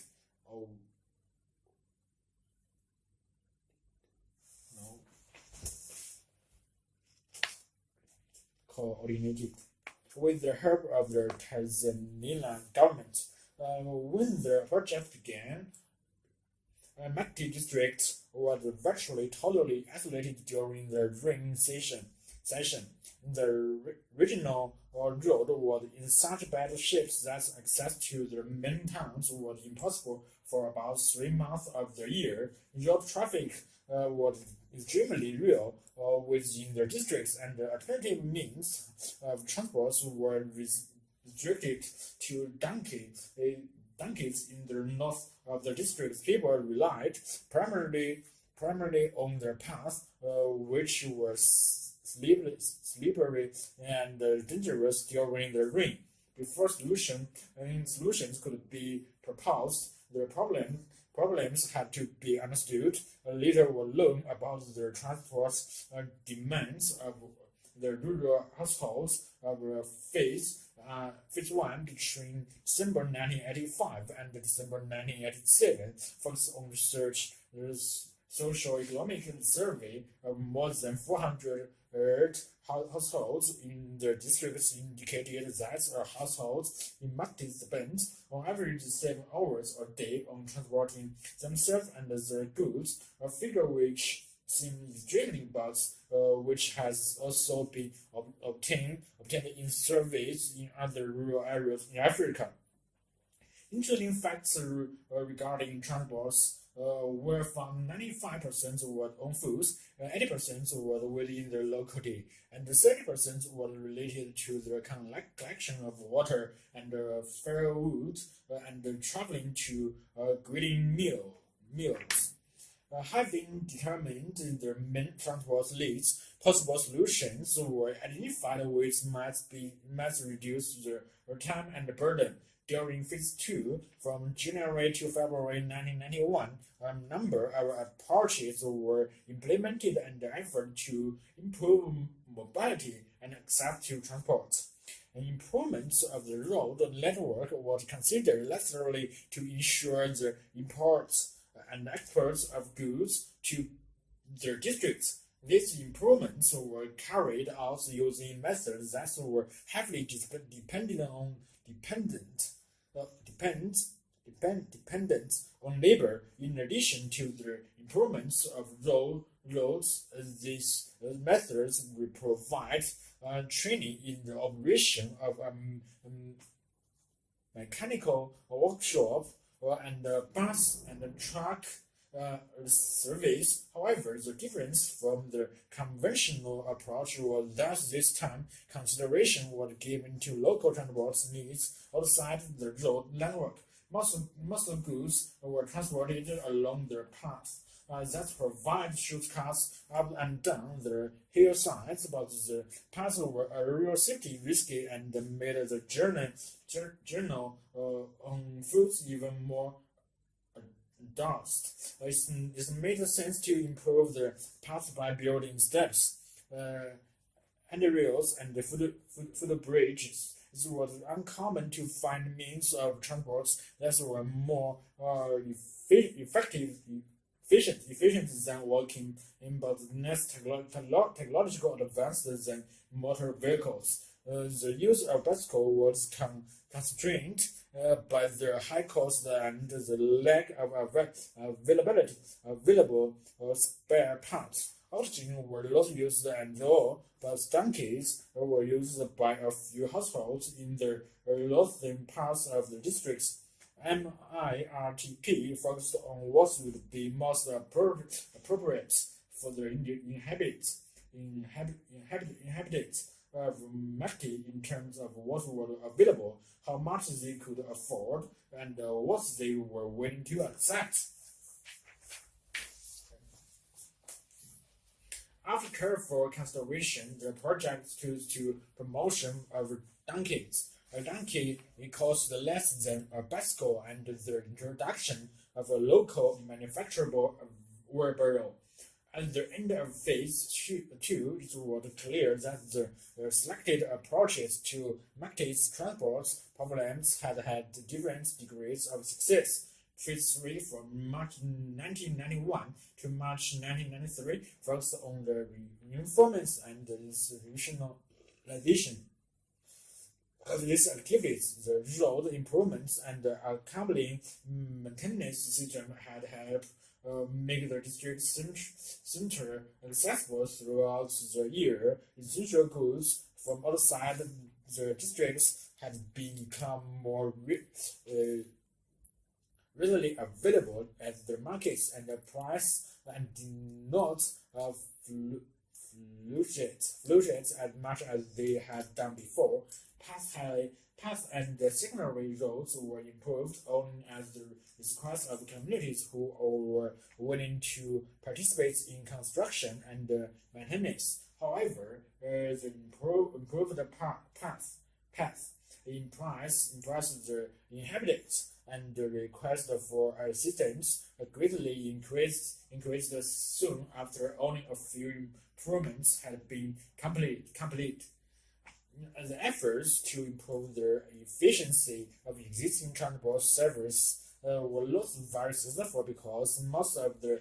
with the help of the Tanzanian government. When the project began, Makti district was virtually totally isolated during the rain season. The regional road was in such bad shape that access to the main towns was impossible for about 3 months of the year. Road traffic was extremely real within the districts, and the alternative means of transport were restricted to donkeys in the north of the district. People relied primarily on their paths, which were slippery and dangerous during the rain. Before solutions could be proposed, the problems had to be understood. Little were known about the transport demands of the rural households of phase 1 between December 1985 and December 1987 focused on research. The socio-economic survey of more than 400 households in the districts indicated that households in Makti spent on average 7 hours a day on transporting themselves and their goods, a figure which seems extremely but which has also been obtained in surveys in other rural areas in Africa. Interesting facts regarding transports were found 95% were on food, 80% were within the locality, and 30% were related to the collection of water and firewood and traveling to grading meals. Having determined the main transport leads, possible solutions were identified which might reduce the time and burden. During Phase 2, from January to February 1991, a number of approaches were implemented in the effort to improve mobility and access to transport. An improvement of the road network was considered necessary to ensure the imports and exports of goods to their districts. These improvements were carried out using methods that were heavily dependent on labor. In addition to the improvements of roads, these methods will provide training in the operation of a mechanical workshop and bus and truck service. However, the difference from the conventional approach was that this time consideration was given to local transport needs outside the road network. Most goods were transported along the path that provide shortcuts up and down the hillsides, but the paths were a real safety risky and made the journey on foot even more dust. It made sense to improve the path by building steps, handrails, and footbridges. It was uncommon to find means of transport that were more efficient than walking, but less technological advanced than motor vehicles. The use of bicycle was constrained by their high cost and the lack of available spare parts. Oxygen were not used at all, but donkeys were used by a few households in the northern parts of the districts. MIRTP focused on what would be most appropriate for the inhabitants of Makti in terms of what was available, how much they could afford, and what they were willing to accept. After careful consideration, the project chose to promotion of donkeys. A donkey costs less than a bicycle, and the introduction of a local manufacturable wheelbarrow. At the end of Phase 2, it was clear that the selected approaches to Makti's transport problems had different degrees of success. Phase 3, from March 1991 to March 1993, focused on the reinforcement and the institutionalization of these activities. The road improvements and the accompanying maintenance system had helped make the district center accessible throughout the year. Essential goods from outside the districts had become more readily available at the markets, and the price and did not fluctuate as much as they had done before. Path and secondary roads were improved only at the request of communities who were willing to participate in construction and maintenance. However, the improved path implies the inhabitants, and the request for assistance greatly increased soon after only a few improvements had been complete. The efforts to improve the efficiency of existing transport service were not very successful because most of the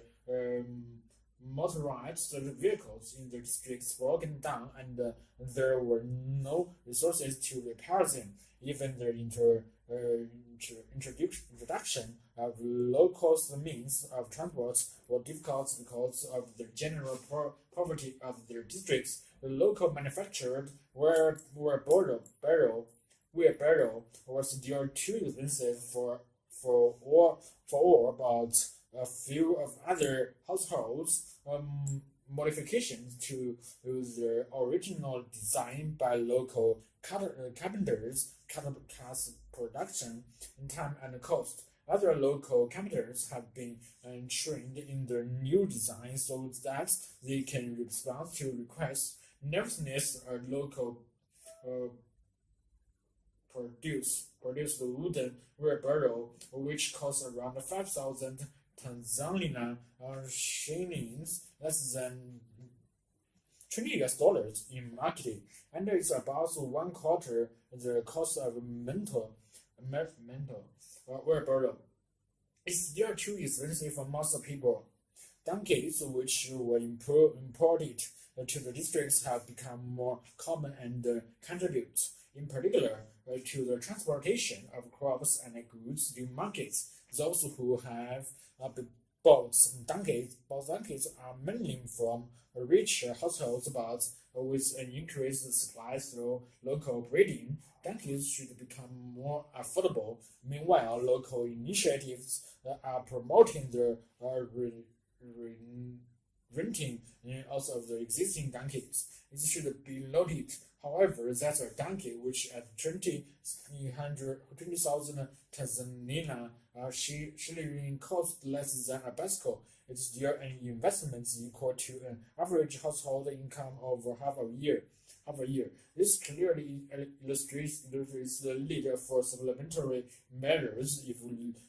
motorized vehicles in the districts broken down, and there were no resources to repair them. Even the introduction of low-cost means of transport was difficult because of the general poverty of their districts. The local manufactured wheelbarrow was still too expensive for all but a few of other households. Modifications to the original design by local carpenters cut production in time and cost. Other local carpenters have been trained in the new design so that they can respond to requests. Nevertheless, a local produced the wooden wheelbarrow, which cost around 5,000 Tanzanian shillings, less than $20 in marketing, and it's about one quarter the cost of mental wheelbarrow. It's still too expensive for most people. Donkeys, which were imported to the districts, have become more common and contribute, in particular, to the transportation of crops and goods to markets. Those who have bought donkeys are mainly from rich households, but with an increased supply through local breeding, donkeys should become more affordable. Meanwhile, local initiatives are promoting the renting also of the existing donkeys. It should be noted, however, that a donkey which at 20,000 Tanzania shilling cost less than a bicycle is still an investment equal to an average household income of half a year. This clearly illustrates the need for supplementary measures if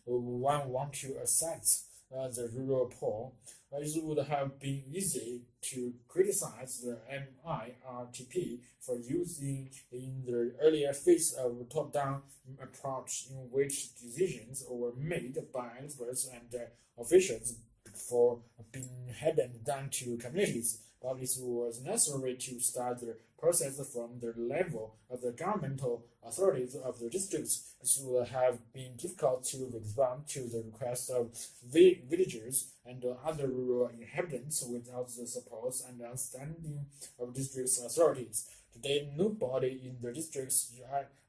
one wants to assess the rural poor. It would have been easy to criticize the MIRTP for using in the earlier phase of top-down approach in which decisions were made by experts and officials before being handed down to communities. But it was necessary to start the process from the level of the governmental authorities of the districts. It would have been difficult to respond to the requests of villagers and other rural inhabitants without the support and understanding of district authorities. Today, nobody in the districts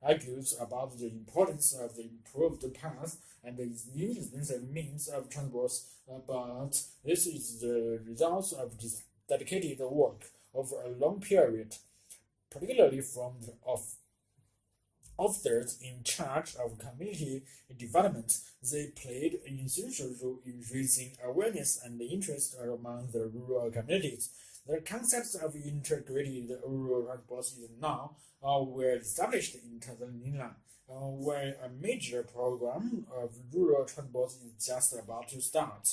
argues about the importance of the improved path and its new expensive means of transport, but this is the result of this dedicated work over a long period, particularly from the officers in charge of community development. They played an essential role in raising awareness and interest among the rural communities. The concepts of integrated rural transport is now were established in Tanzania, where a major program of rural transport is just about to start.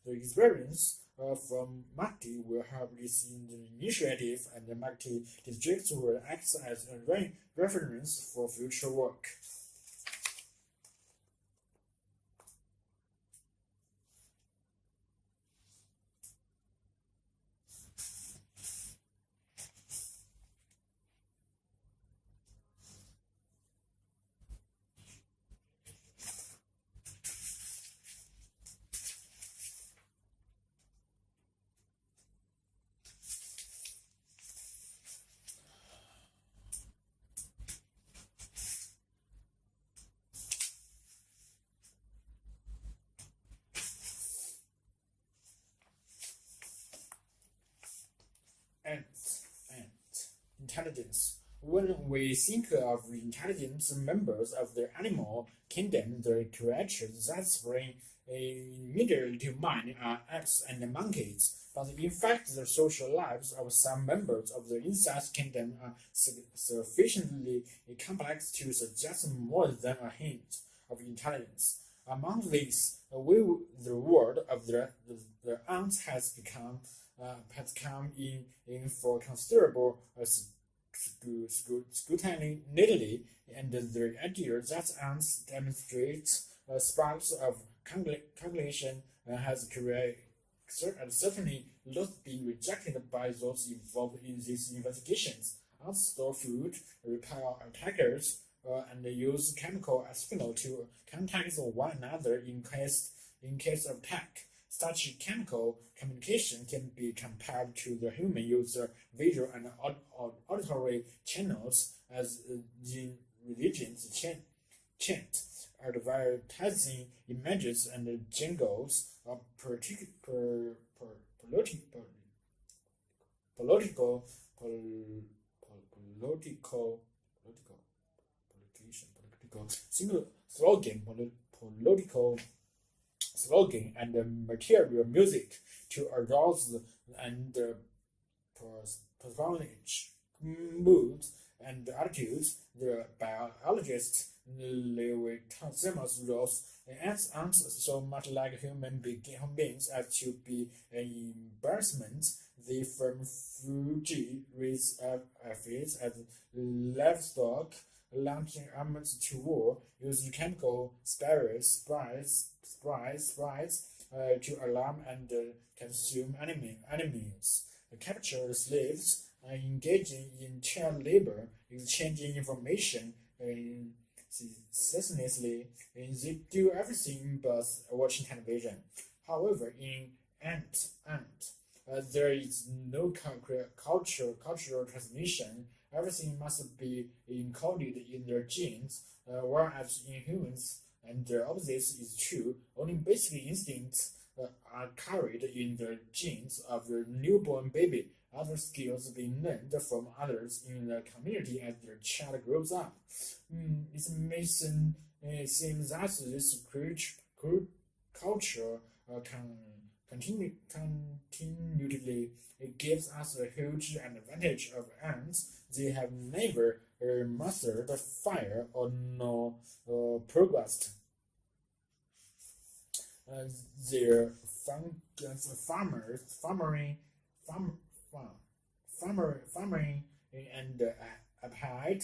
The experience from Makti will help this initiative, and the Makti districts will act as a reference for future work. And intelligence. When we think of intelligent members of the animal kingdom, the creatures that spring immediately to mind are apes and monkeys. But in fact, the social lives of some members of the insect kingdom are sufficiently complex to suggest more than a hint of intelligence. Among these, the word of the ants has come in for considerable scrutiny lately, and the idea that ants demonstrate sparks of cognition has certainly not been rejected by those involved in these investigations. Ants store food, repel attackers, and use chemical signal to contact one another in case of attack. Such chemical communication can be compared to the human user visual and auditory channels as in religions chant, advertising images and jingles, political single political slogan and material music to arouse and personage moods and attitudes. The biologist Lewis Ross aren't so much like human beings as to be an embarrassment. They from Fuji raise athletes as livestock, launching armies to war, using chemical sprites to alarm and consume enemies, capture slaves, engaging in child labor, exchanging information ceaselessly. They do everything but watching television. However, in ant, there is no cultural transmission. Everything must be encoded in their genes, whereas in humans, and the opposite is true, only basic instincts are carried in the genes of the newborn baby. Other skills being learned from others in the community as the child grows up. It may seem that this culture continually gives us a huge advantage of ants. They have never mastered fire or nor progressed their farming and applied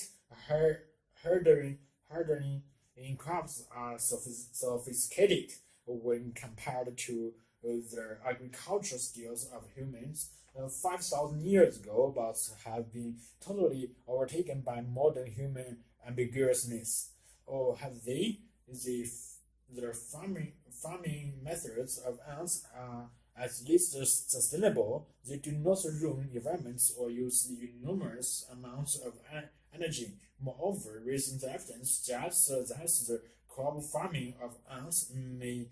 hardening in crops are sophisticated when compared to the agricultural skills of humans 5,000 years ago, but have been totally overtaken by modern human ambiguousness. Or have they? Their farming methods of ants are at least sustainable. They do not ruin environments or use enormous amounts of energy. Moreover, recent evidence suggests that the crop farming of ants may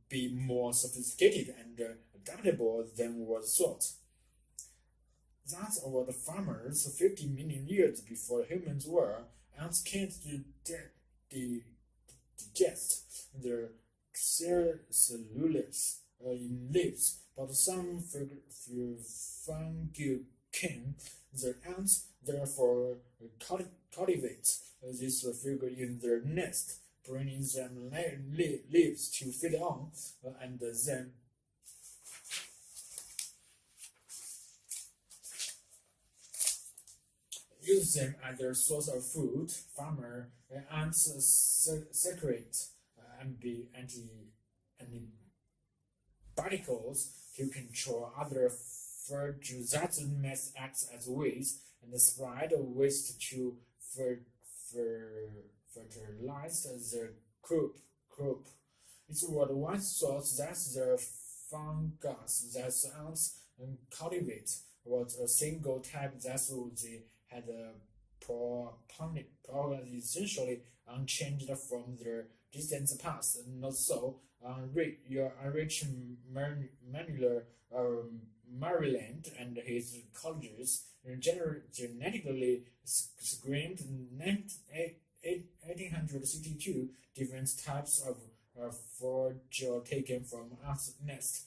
be more sophisticated and adaptable than was thought. That over the farmers 50 million years before humans were, ants can't digest their cellulose in leaves, but some fungi can. The ants therefore cultivate this figure in their nest, bringing them leaves to feed on, and then use them as their source of food. Farmer ants secrete antiparticles to control other food that may act as waste and spread waste to fertilize the crop. It was once thought that the fungus that ants cultivate was a single type that they had essentially unchanged from their distant past. Not so. Your unrich manual Maryland, and his colleagues genetically screened 1862 different types of forage taken from ants' nest.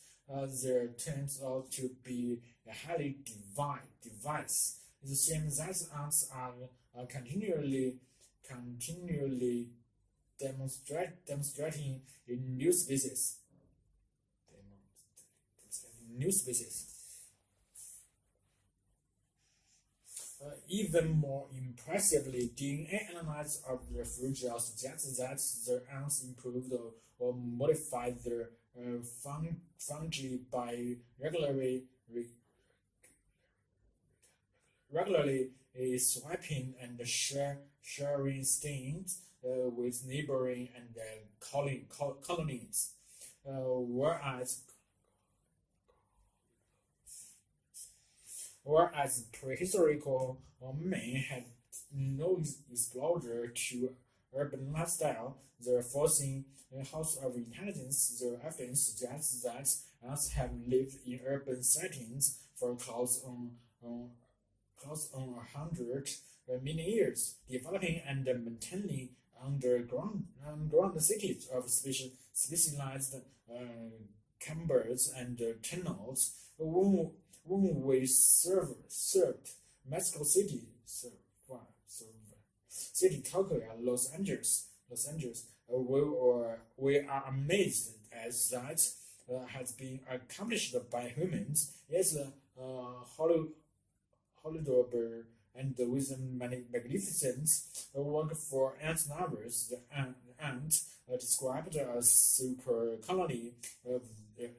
There turns out to be a highly device. The same that ants are continually demonstrating in new species. Even more impressively, DNA analysis of the flagella suggests that the ants improved or modified their fungi by regularly swiping and sharing stains with neighboring and colonies, whereas prehistorical men had no exposure to urban lifestyle, the forcing house of intelligence, the evidence suggests that ants have lived in urban settings for close on 100 million years, developing and maintaining underground cities of specialized chambers and tunnels. When we served Mexico City, Tokyo, and Los Angeles, we are amazed as that has been accomplished by humans. Yes, Hollywood and with magnificent work for ant lovers, the ant described a super colony of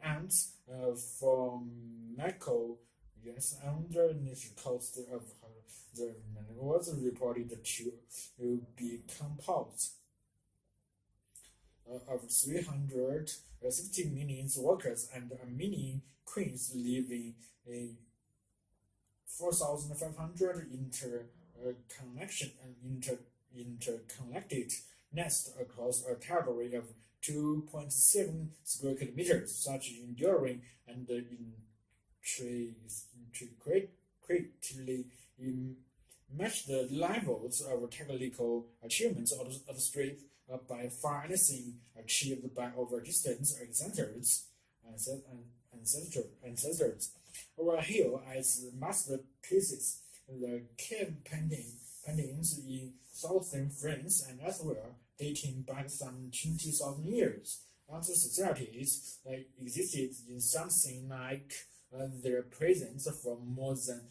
ants from Mexico, yes, under the coast of the was reported to be composed of 360 million workers and a million queens living in 4,500 interconnected nests across a territory of 2.7 square kilometers. Such enduring and intricately match the levels of technical achievements illustrated by far anything achieved by our distant ancestors. Over here as masterpieces, the cave paintings in southern France and elsewhere, dating back some 20,000 years. Ant societies existed in something like their presence from more than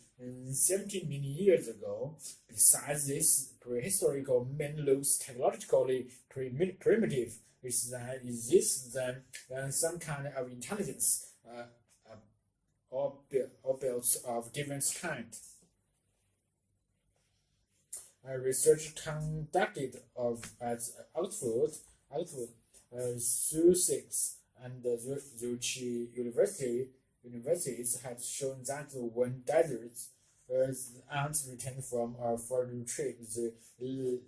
70 million years ago. Besides this, prehistorical man looks technologically primitive. Is this then some kind of intelligence or built of different kind? Research conducted at Oxford, Sussex, and Zurich universities had shown that when deserts ants return from a foreign trip, the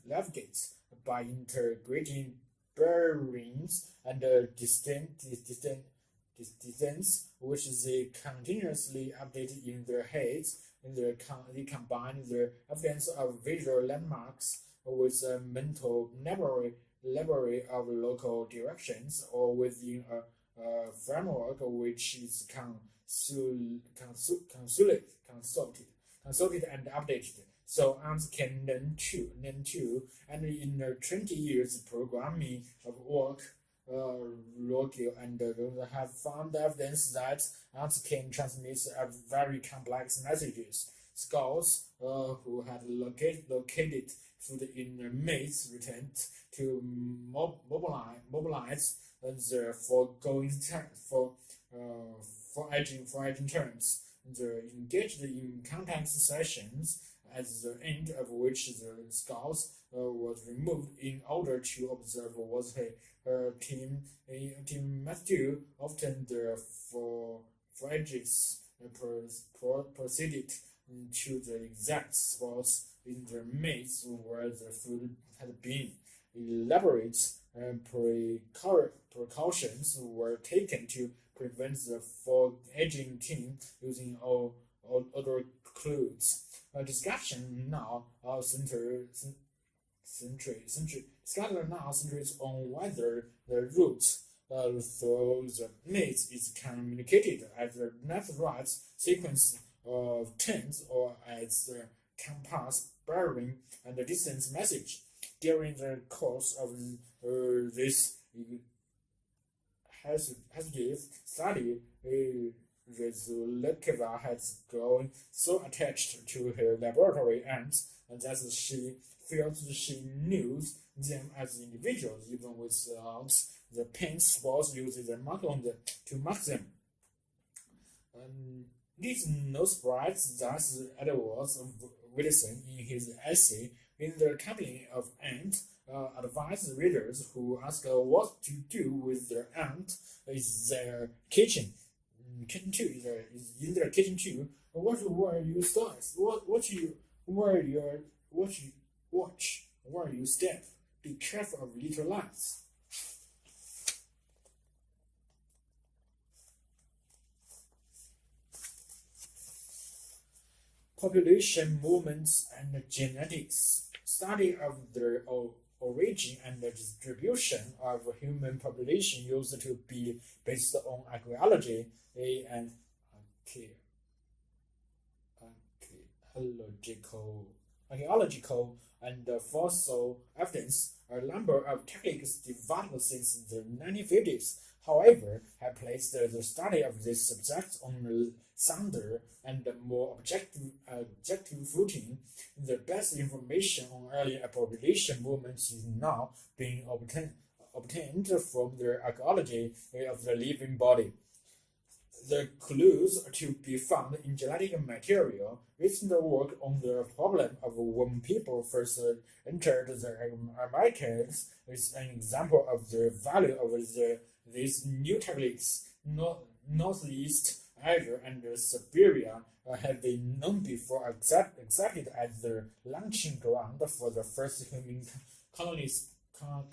navigates by integrating bearings and distance, which they continuously update in their heads. They combine the evidence of visual landmarks with a mental library of local directions, or within a framework which is consulted and updated. So ants can learn too, and in 20 years programming of work, Rocky and have found evidence that ants can transmit very complex messages. Scouts who had located food in their mates returned to mobilize the foraging turns. They engaged in contact sessions, at the end of which the scouts was removed in order to observe what her team must do. Often the forages proceeded to the exact spots in their mates where the food had been. Elaborate precautions were taken to prevent the foraging team using all other clues. Discussion now centers on whether the route through the maze is communicated as the left-right sequence of turns or as the compass bearing and the distance message. During the course of this hesitative study, Zulekova has grown so attached to her laboratory ants that she feels she knows them as individuals, even without the paint spots using the mark on them to mark them. It is no surprise that Edwards Wilson, in his essay in the Company of Ants, advised readers who ask what to do with their ant is their kitchen. Kitchen too is in their kitchen too. What were you stars? What you watch? Where you step? Be careful of little lights. Population movements and genetics. Study of the origin and the distribution of human population used to be based on archaeological and fossil evidence. A number of techniques developed since the 1950s, however, have placed the study of this subject on a sounder and more objective footing. The best information on early population movements is now being obtained from the archaeology of the living body. The clues to be found in genetic material. Recent work on the problem of when people first entered the Americas is an example of the value of these new techniques. Northeast Asia and Siberia have been known before accepted as the launching ground for the first human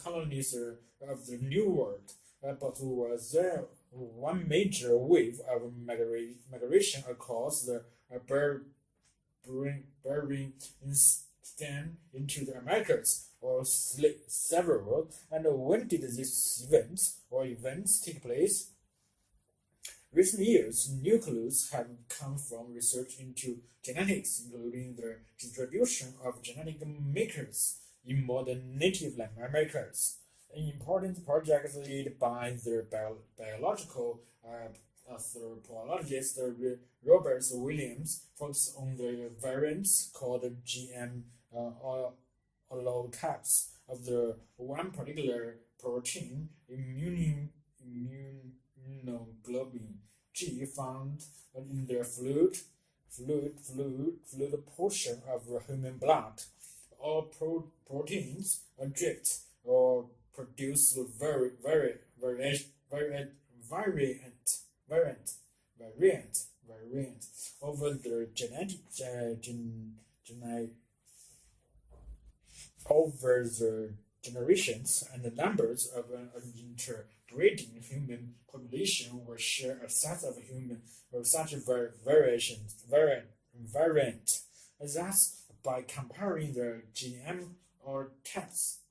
colonizer of the New World, but was there one major wave of migration across the Bering Sea into the Americas, or several, and when did these events take place? Recent years, new clues have come from research into genetics, including the distribution of genetic makers in modern Native Americans. An important project led by the biological anthropologist Robert Williams focused on the variants called GM holotypes of the one particular protein, immunoglobulin G, found in the fluid portion of human blood. All proteins drift or produce variant over the generations, and the numbers of an interbreeding human population will share a set of human or such variant. Thus, by comparing the GM or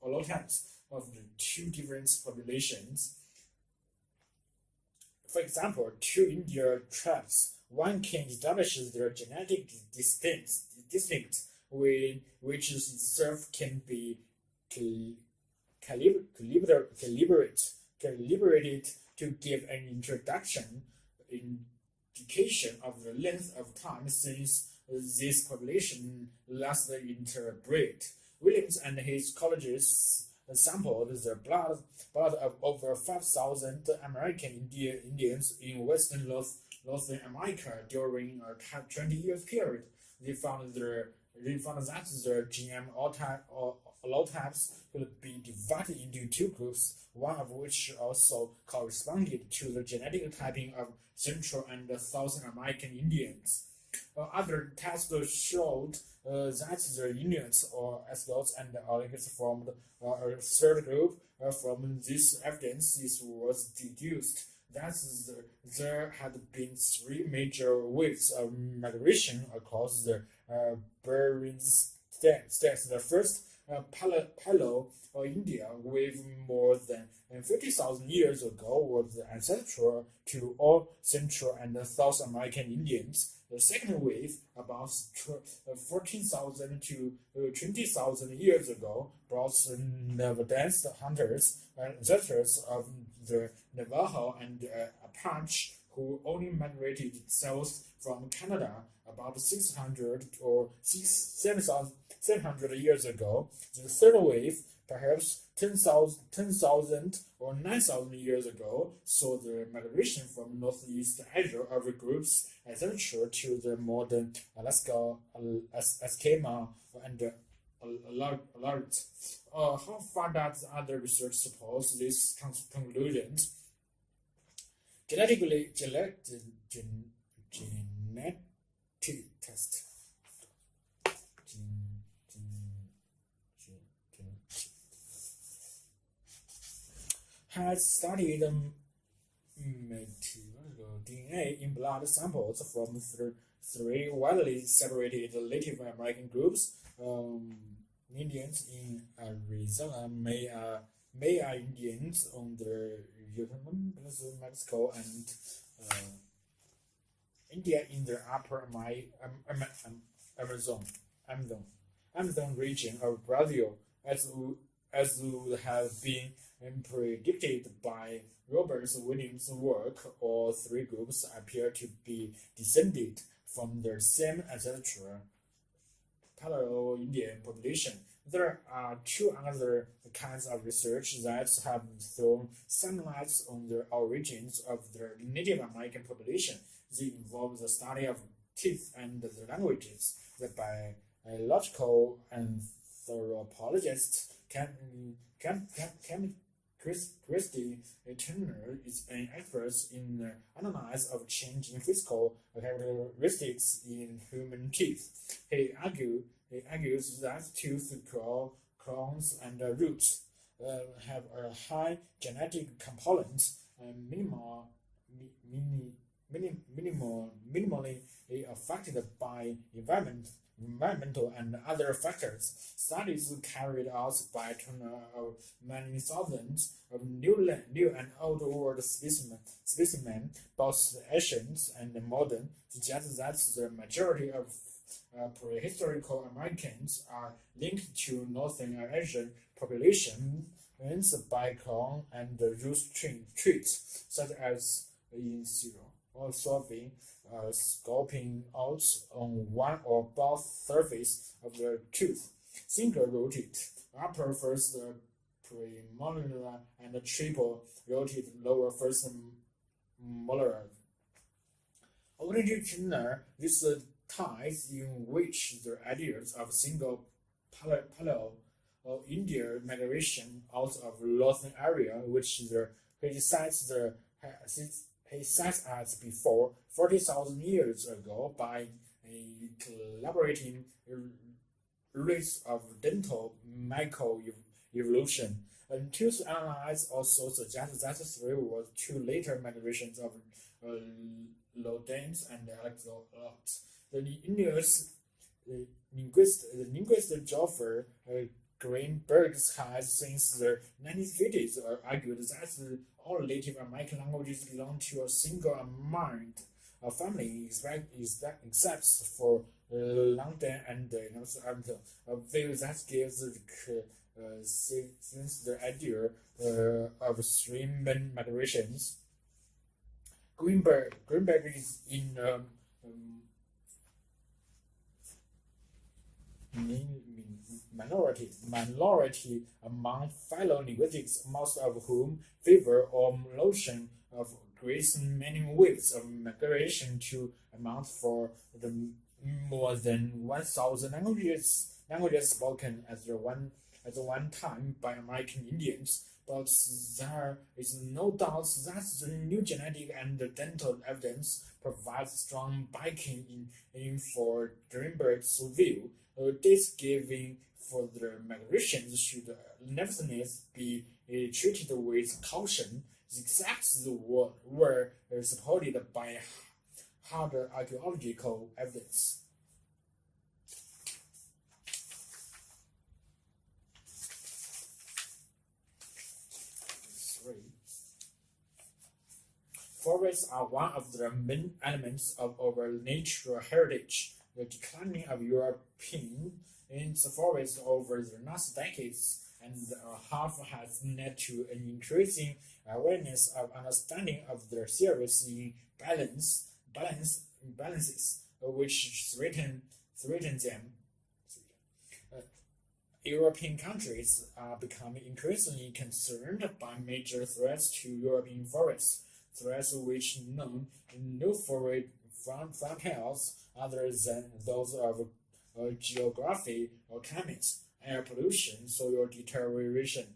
holotypes of the two different populations, for example, two Indian tribes, one can establish their genetic distinct, which itself can be calibrated to give an indication of the length of time since this population last interbred. Williams and his colleagues sampled the blood of over 5,000 American Indians in western North America during a 20-year period. They found that the GM holotypes could be divided into two groups, one of which also corresponded to the genetic typing of Central and South American Indians. Other tests showed that the Inuits or Ielts and Ielts formed a third group. From this evidence, it was deduced there had been three major waves of migration across the Bering States. The first Paleo India wave more than 50,000 years ago was ancestral to all Central and South American Indians. The second wave, about 14,000 to 20,000 years ago, brought the Navajans hunters, ancestors of the Navajo and Apache, who only migrated south from Canada about 600 or 700 years ago. The third wave, perhaps 10,000 or 9,000 years ago, saw the migration from Northeast Asia of groups essential to the modern Alaska, Eskimo, and Alert. How far does other research support this conclusion? Genetic test. Has studied DNA in blood samples from three widely separated Native American groups: Indians in Arizona, Maya Indians on the Yucatan Peninsula, Mexico, and India in the upper Amazon region of Brazil, as would have been predicted by Robert Williams' work. All three groups appear to be descended from the same ancestral Paleo-Indian population. There are two other kinds of research that have thrown some light on the origins of the Native American population. They involve the study of teeth and the languages. The biological anthropologist Christy Turner is an expert in the analysis of change in physical characteristics in human teeth. He argues that tooth crowns and roots have a high genetic component and minimally affected by environmental and other factors. Studies carried out by Turner of many thousands of new and old world specimens, both ancient and modern, suggest that the majority of prehistoric Americans are linked to Northern Asian populations by crown and root traits, such as in or solving scoping out on one or both surface of the tooth. Single-rooted upper first premolar and triple-rooted lower first molar. According to Turner, this ties in which the ideas of single Paleo or India migration out of northern area, which he cites as before 40,000 years ago by collaborating rates of dental microevolution. Tooth analysis also suggests that there were two later migrations of Lodans and Alexolots. The linguist Geoffrey Greenberg has since the 1950s argued that all Native American languages belong to a single amount of family, except for London and a view that gives since the idea of three main migrations. Greenberg is in minority among philo-linguists, most of whom favor or notion of great many waves of migration to amount for the more than 1,000 languages spoken at one time by American Indians. But there is no doubt that the new genetic and dental evidence provides strong backing in for Greenberg's view. This giving for the migrations should nevertheless be treated with caution. The exact were supported by hard archaeological evidence. 3. Forests are one of the main elements of our natural heritage. The declining of European forests over the last decades and a half has led to an increasing awareness of understanding of the serious imbalances which threaten them. European countries are becoming increasingly concerned by major threats to European forests, threats which known no frontiers other than those of geography or climate, air pollution, soil deterioration,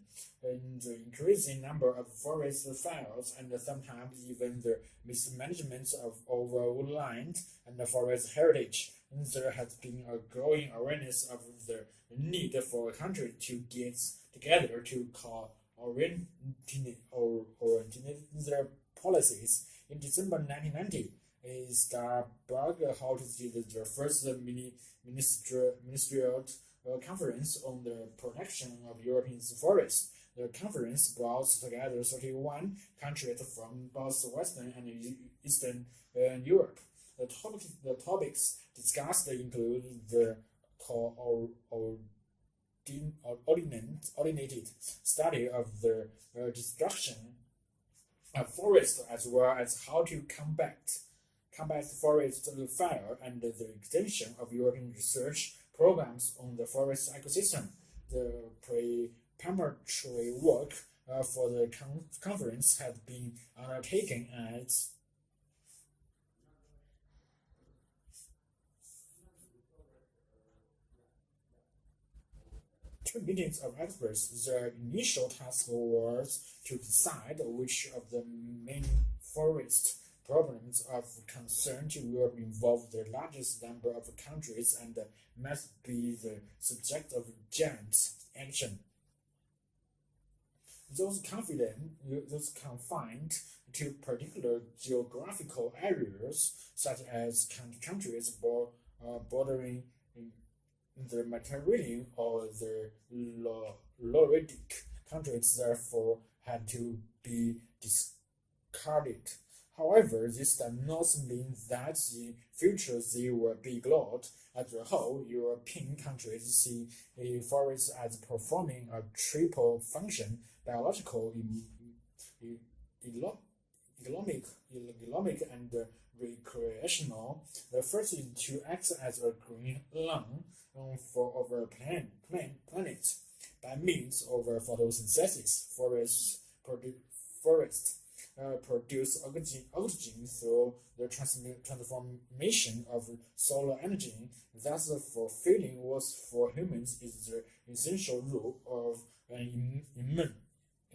and the increasing number of forest fires, and sometimes even the mismanagement of overland and forest heritage. There has been a growing awareness of the need for countries to get together to coordinate their policies. In December 1990, Starbuck hosted the first ministerial conference on the protection of European forests. The conference brought together 31 countries from both Western and Eastern Europe. The topics discussed include the coordinated study of the destruction of forests, as well as how to combat forest fire, and the extension of European research programs on the forest ecosystem. The preparatory work for the conference had been undertaken at two meetings of experts. The initial task was to decide which of the main forest problems of concern to Europe involve the largest number of countries and must be the subject of joint action. Those confined to particular geographical areas, such as countries bordering the Mediterranean or the Lauridic countries, therefore had to be discarded. However, this does not mean that in future they will be ignored. As a whole, European countries see forests as performing a triple function: biological, economic, and recreational. The first is to act as a green lung for our planet by means of photosynthesis. Forests produce oxygen through the transformation of solar energy. Thus, fulfilling what for humans is the essential role of an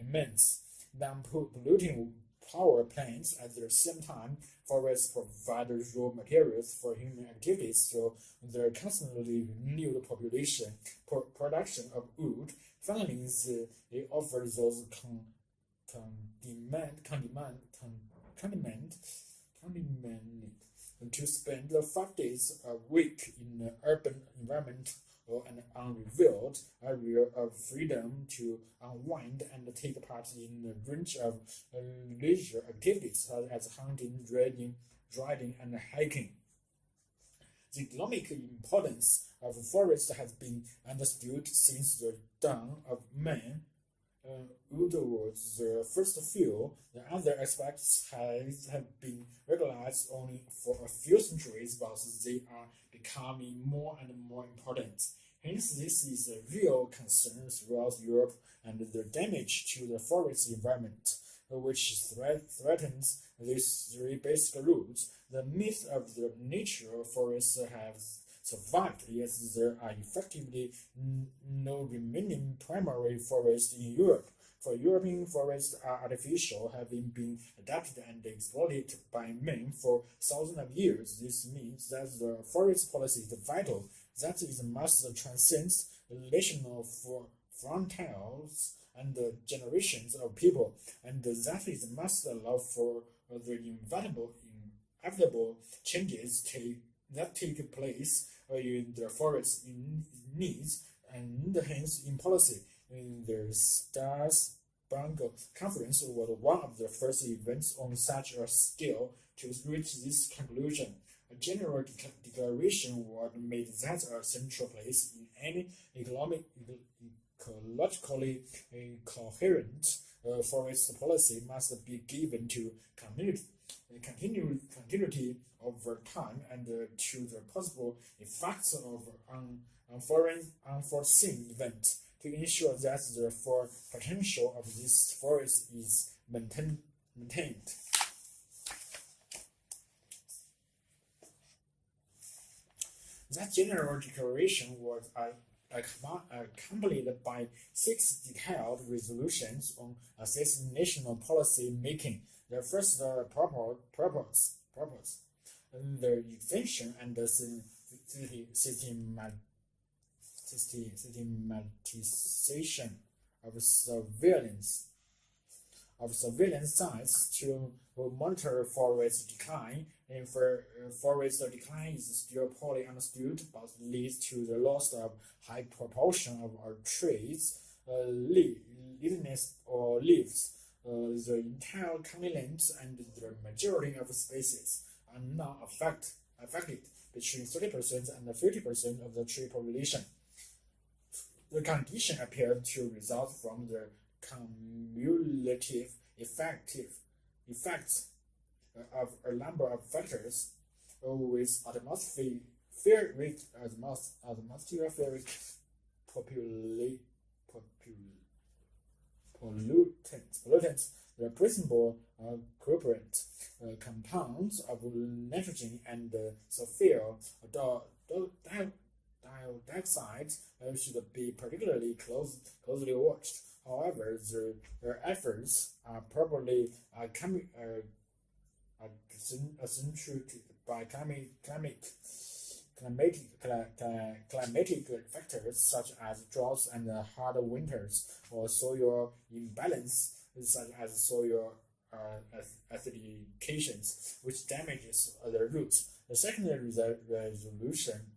immense non-polluting power plants. At the same time, forests provide raw materials for human activities through their constantly renewed population production of wood. Finally, they offer those condiment to spend 5 days a week in an urban environment or an unrevealed area of freedom to unwind and take part in a range of leisure activities such as hunting, riding, and hiking. The economic importance of forests has been understood since the dawn of man. Wood was the first fuel. The other aspects have been regularized only for a few centuries, but they are becoming more and more important. Hence, this is a real concern throughout Europe, and the damage to the forest environment, which threatens these three basic rules. The myth of the nature of forests has survived, yet there are effectively no remaining primary forests in Europe. For European forests are artificial, having been adapted and exploited by man for thousands of years. This means that the forest policy is vital, that it must transcend relational frontiers and generations of people, and that is must allow for the inevitable changes that take place in the forest in needs and hence in policy. The Strasbourg Conference was one of the first events on such a scale to reach this conclusion. A general declaration was made that a central place in any ecologically coherent forest policy must be given to continuity over time and to the possible effects of unforeseen events to ensure that the full potential of this forest is maintained. That general declaration was accompanied by 6 detailed resolutions on assessing national policy making. The first purpose, the extension and the systematization of surveillance sites to monitor forest decline. And forest decline is still poorly understood, but leads to the loss of high proportion of our trees, leaves or leaves. The entire continent and the majority of species are now affected between 30% and 50% of the tree population. The condition appears to result from the cumulative effects of a number of factors, with atmospheric pollutants, the principal culprit compounds of nitrogen and sulfur dioxide should be particularly closely watched. However, their efforts are probably accentuated by climatic factors such as droughts and hard winters, or soil imbalance such as soil acidifications, which damages the roots. The second resolution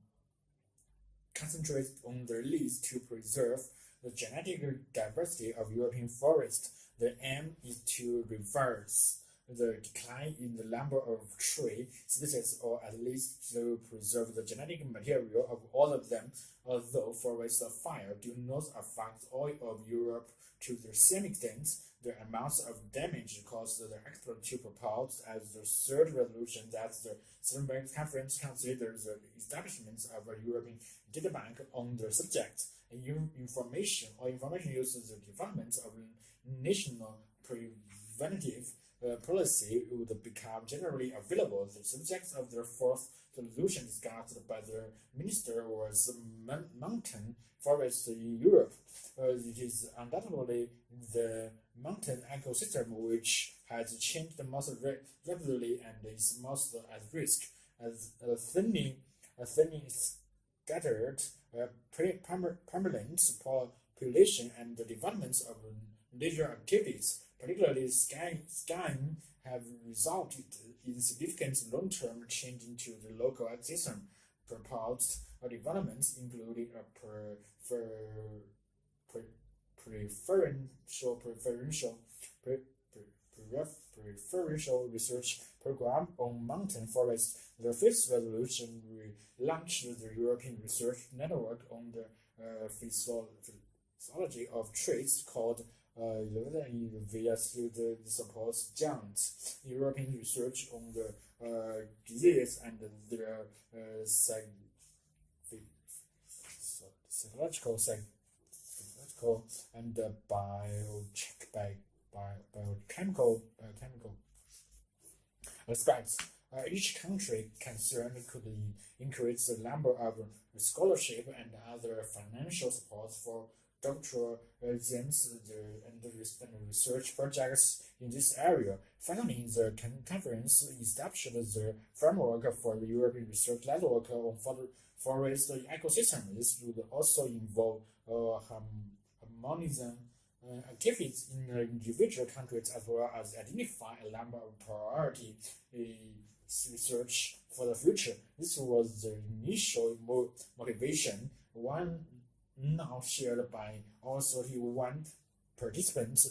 concentrates on the needs to preserve the genetic diversity of European forests. The aim is to reverse the decline in the number of tree species, or at least to preserve the genetic material of all of them, although forest fire do not affect all of Europe to the same extent. The amounts of damage caused the expert to propose as the third resolution that the Strasbourg Conference considers the establishment of a European data bank on the subject. Information uses the development of national preventive policy would become generally available. The subject of the fourth resolution discussed by the minister was mountain forests in Europe. It is undoubtedly the mountain ecosystem which has changed the most rapidly and is most at risk, as thinly scattered permanent population and the development of leisure activities, particularly skiing, have resulted in significant long-term change into the local ecosystem. Proposed developments including a preferential research program on mountain forests. The fifth resolution will launch the European Research Network on the physiology of trees, called via the supposed giants. European research on the disease and their psychological and biochemical aspects. Each country concerned could increase the number of scholarship and other financial support for doctoral exams and research projects in this area. Finally, the conference established the framework for the European Research Network on forest ecosystem. This would also involve harmonism activities in individual countries, as well as identify a number of priority research for the future. This was the initial motivation, one now shared by all 31 participants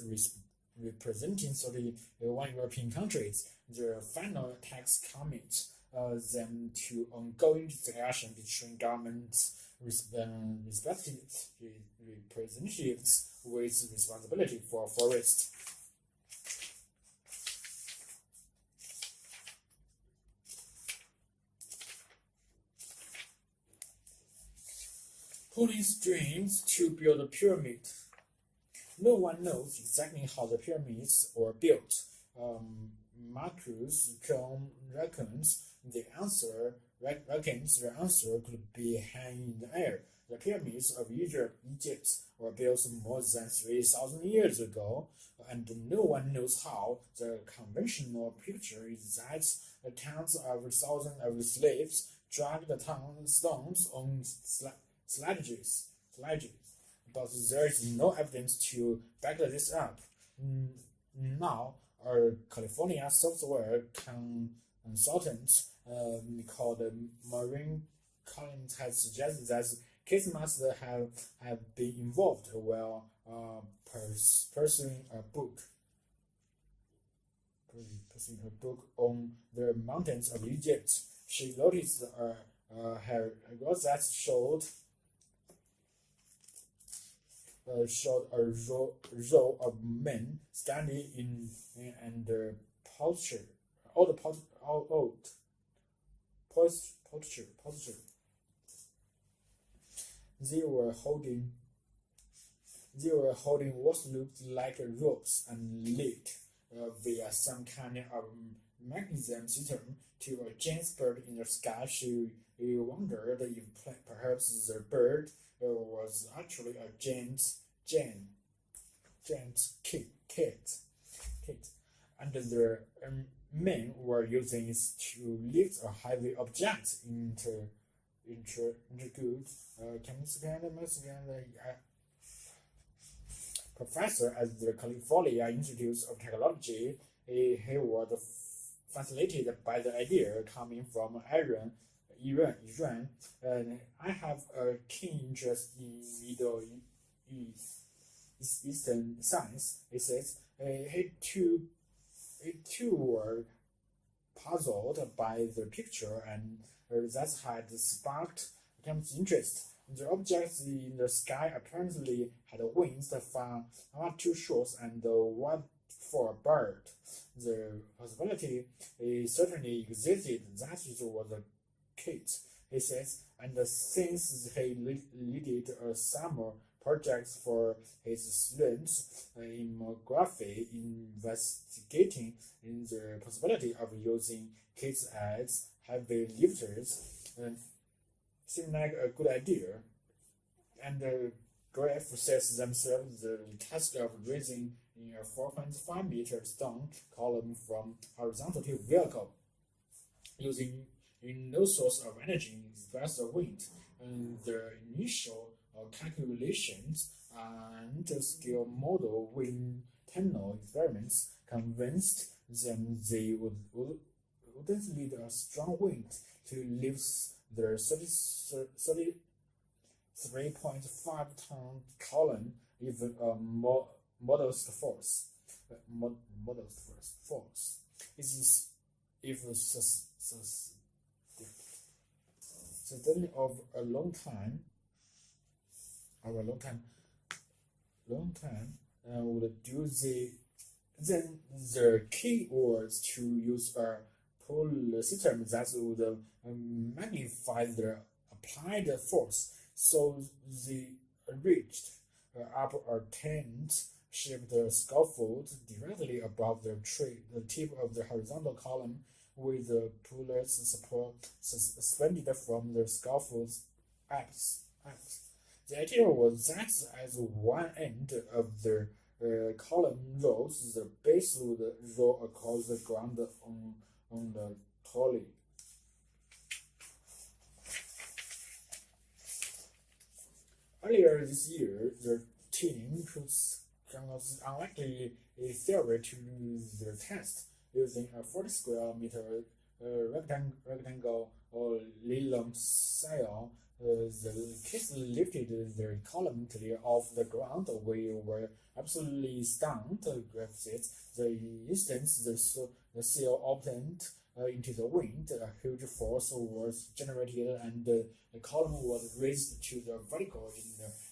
representing 31 European countries. The final text commits them to ongoing discussion between governments, respective representatives with responsibility for forest. Pulling strings to build a pyramid. No one knows exactly how the pyramids were built. Marcus reckons the answer could be hanging in the air. The pyramids of Egypt were built more than 3,000 years ago, and no one knows how. The conventional picture is that tens of thousands of slaves dragged the stones on sledges, but there is no evidence to back this up. Now, a California software consultant called Maureen Collins has suggested that kids must have been involved while pursuing a book on the mountains of Egypt. She noticed her that showed a row of men standing in and posture. They were holding what looked like ropes and linked via some kind of mechanism system to a giant bird in the sky. She wondered if perhaps the bird was actually a giant kit, and the men were using it to lift a heavy object into good. Professor at the California Institute of Technology, he was fascinated by the idea coming from Iran. I have a keen interest in Middle Eastern science. He says he too were puzzled by the picture, and that had sparked Cam's interest. The objects in the sky apparently had wings far too short and wide for a bird. The possibility certainly existed that it was a kit, he says, and since he leaded a summer project for his students in demography investigating the possibility of using kits as heavy lifters, seemed like a good idea. And the Graph says themselves the task of raising a 4.5 meter stone column from horizontal to vertical using no source of energy except the wind. And the initial calculations and scale model wind tunnel experiments convinced them they wouldn't need a strong wind to lift the 33.5-ton column even a modest force. Is if certainly of a long time would do then the key was to use a pull system that would magnify the applied force. So they reached up a tent-shaped scaffold directly above the tip of the horizontal column, with the pullers support suspended from the scaffold's apse. The idea was that as one end of the column rose, the base would roll across the ground on the trolley. Earlier this year, the team puts unlikely theory to their test using a 40 square meter rectangle or Leyland cell. The kids lifted their column clear off the ground. We were absolutely stunned. Graph says the instant the seal opened into the wind, a huge force was generated and the column was raised to the vertical in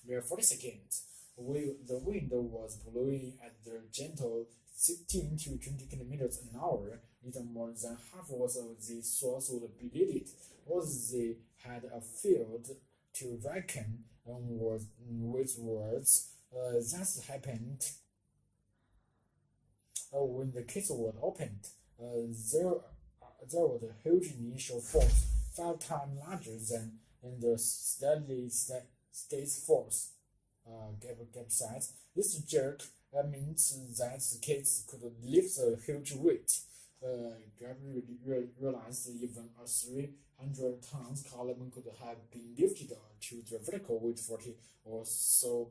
mere 40 seconds. The wind was blowing at the gentle 16 to 20 kilometers an hour. Little more than half of the source would be needed. Was they had a field to reckon with words. That happened when the case was opened. There was a huge initial force, 5 times larger than in the steady state force gap size. This jerk means that the kids could lift a huge weight. Gravity realized even a 300 tons column could have been lifted to the vertical with 40 or so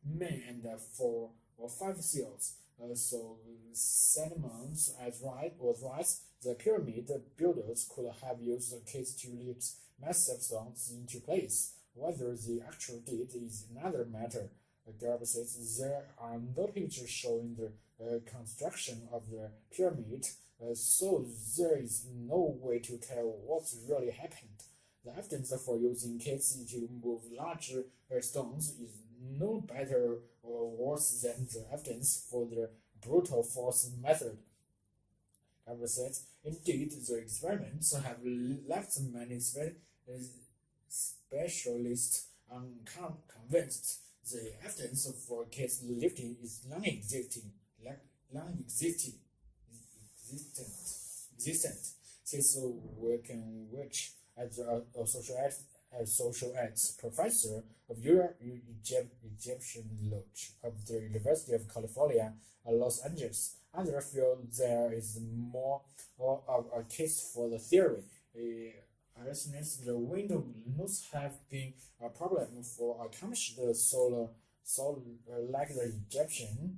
men and 4 or 5 seals. So Sediments was right. The pyramid builders could have used the kids to lift massive stones into place. Whether they actually did is another matter. Garb says there are no pictures showing the construction of the pyramid, so there is no way to tell what really happened. The evidence for using kids to move larger stones is no better or worse than the evidence for the brutal force method. Garb says, indeed, the experiments have left many specialists unconvinced. The evidence for kids lifting is non-existent. Says Wilkin Witch, as a social arts professor of Egyptian Lodge of the University of California, Los Angeles. Others feel there is more of a case for the theory. The wind must have been a problem for accomplished solar like the Egyptians,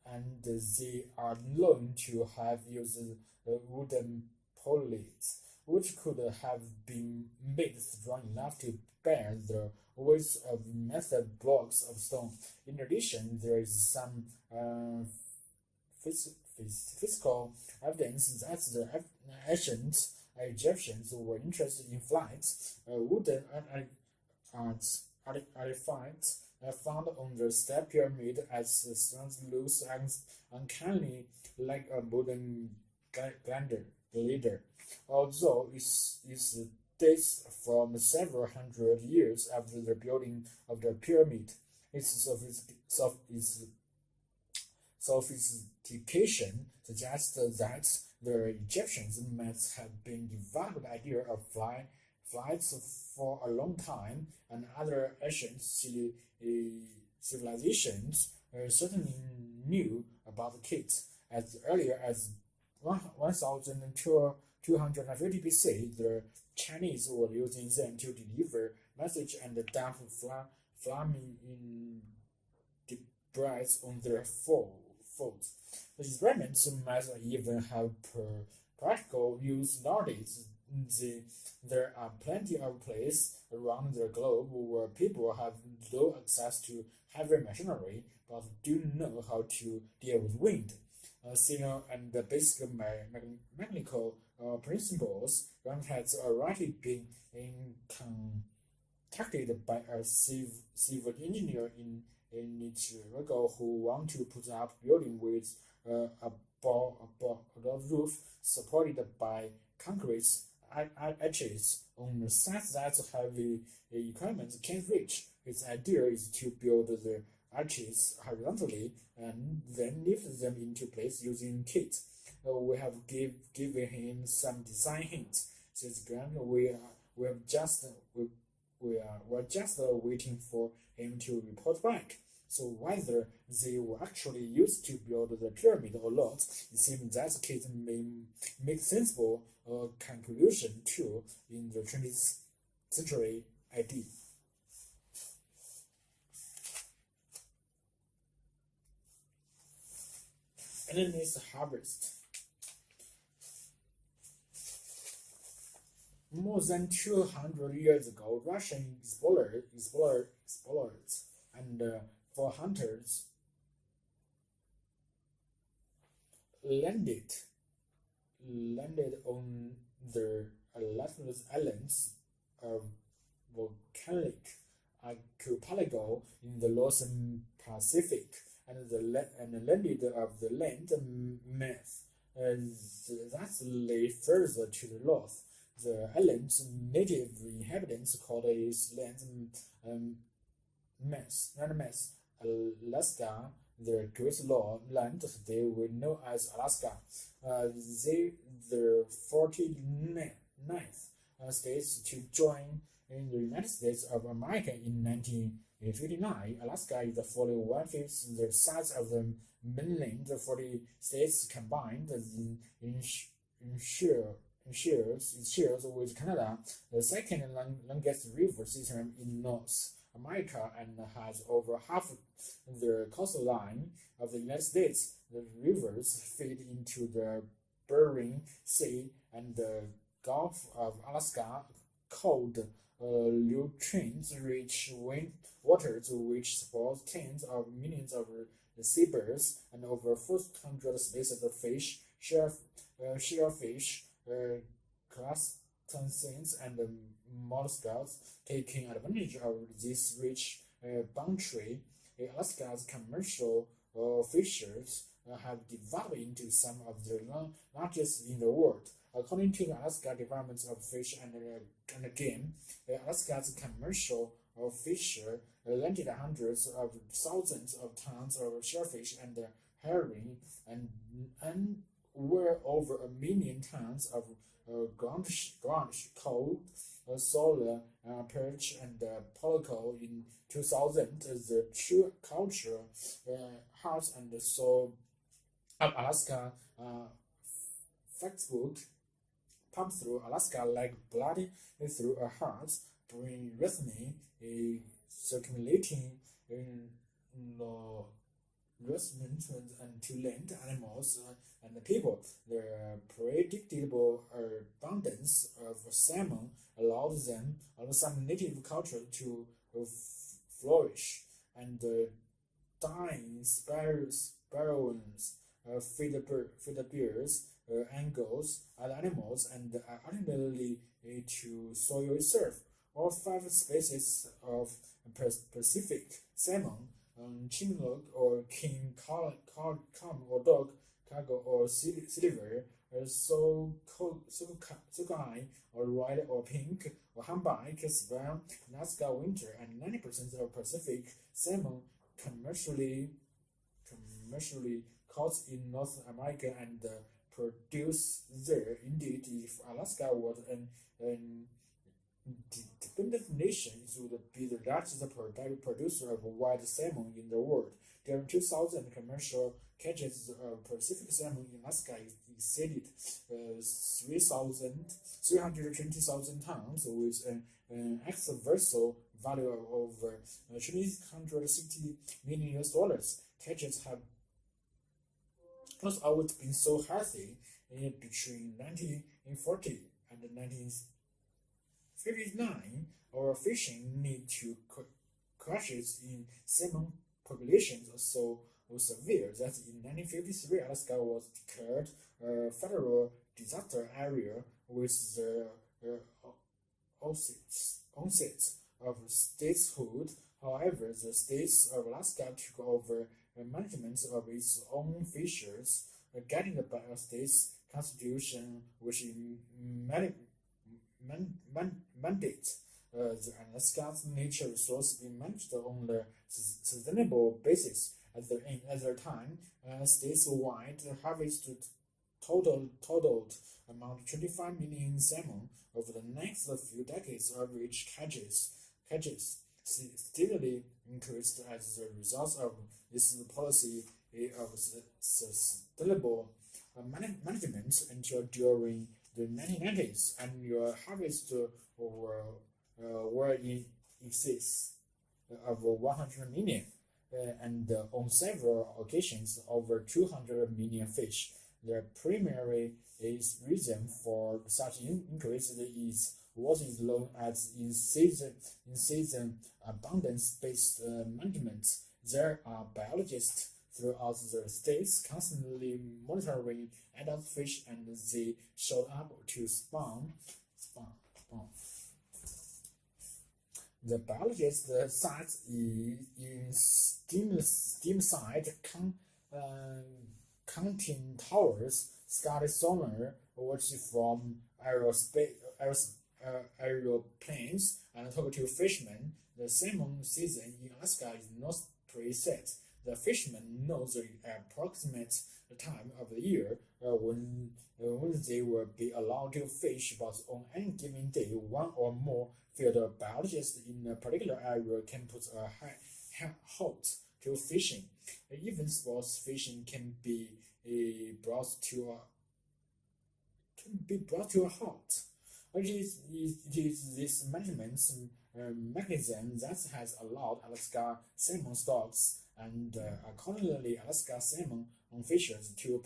and they are known to have used wooden pallets, which could have been made strong enough to bear the weight of massive blocks of stone. In addition, there is some physical evidence that the ancient Egyptians were interested in flights. Wooden artifacts found on the step pyramid as stones looks uncannily like a wooden glider. Although it dates from several hundred years after the building of the pyramid, its sophistication suggests that the Egyptians must have been developed the idea of flights for a long time, and other ancient civilizations certainly knew about kits. As earlier as 1250 BC, the Chinese were using them to deliver messages and dump flaming debris on their foes. The experiments might even have practical use nowadays. There are plenty of places around the globe where people have low access to heavy machinery but do know how to deal with wind. Signal and the basic mechanical principles. Grant has already been contacted by a civil engineer in Nicaragua who want to put up building with a roof supported by concrete arches on sites that heavy equipment can't reach. His idea is to build the arches horizontally and then lift them into place using kits. We have given him some design hints. Says Grant, we're just waiting for him to report back. So whether they were actually used to build the pyramid or not, it seems that kit may make sensible conclusion too. In the century AD. Endless harvest. More than 200 years ago, Russian explorers and for hunters landed on the Atlas Islands of volcanic archipelago in the Northern Pacific, and landed of the land mass that lay further to the north. The island's native inhabitants called its landmass Alaska, the Great Land today we know as Alaska. The 49th states to join in the United States of America in 1959. Alaska is fully 1/5 the size of the mainland. The 40 states combined it shares with Canada the second longest river system in North America and has over half the coastline of the United States. The rivers feed into the Bering Sea and the Gulf of Alaska, cold, nutrient-rich waters which support tens of millions of seabirds and over 400 species of fish, shellfish, crustaceans, and mollusks. Taking advantage of this rich bounty, Alaska's commercial fishers have developed into some of the largest in the world. According to the Alaska Department of Fish and Game, Alaska's commercial fisher landed hundreds of thousands of tons of shellfish and herring, and were over 1 million tons of ground cod, solar perch, and polyco in 2000. The true culture, heart and soul of Alaska Facebook pump through Alaska like blood through a heart, bring rhythm, circulating nourishment and to land animals and people. The predictable abundance of salmon allows some native culture to flourish, and dying sparrows, feeder bears, angles, other animals, and ultimately to soil itself. All 5 species of Pacific salmon, chinook or king cod or dog, cargo or silver, sockeye or red or pink or humpback, spur, Alaska winter, and 90% of Pacific salmon commercially caught in North America and produced there. Indeed, if Alaska was an independent nation, it would be the largest producer of wild salmon in the world. During 2000, commercial catches of Pacific salmon in Alaska exceeded 320,000 tons, with an ex-versal value of over $260 million. Catches have always been so healthy. Between 1940 and 1959, our fishing need to crashes in salmon populations so severe that in 1953 Alaska was declared a federal disaster area with the onset of statehood. However, the states of Alaska took over management of its own fisheries, guided by a state's constitution, which mandates the Alaska's nature resource be managed on a sustainable basis. At the time, statewide harvest totaled amount 25 million salmon. Over the next few decades, average catches steadily increased as a result of this policy of sustainable management until during the 1990s. Annual harvest were were in excess of 100 million, and on several occasions over 200 million fish. The primary reason for such increase is what is known as in-season abundance-based management. There are biologists throughout the states constantly monitoring adult fish, and they show up to spawn. The biologist sites in steam-side counting towers, sky sonar, watch from aeroplanes, and talk to fishermen. The salmon season in Alaska is not preset. The fishermen know the approximate time of the year when they will be allowed to fish, but on any given day, one or more field biologists in a particular area can put a halt to fishing. Even sports fishing can be brought to a halt. It is this management mechanism that has allowed Alaska salmon stocks and accordingly Alaska salmon fishers to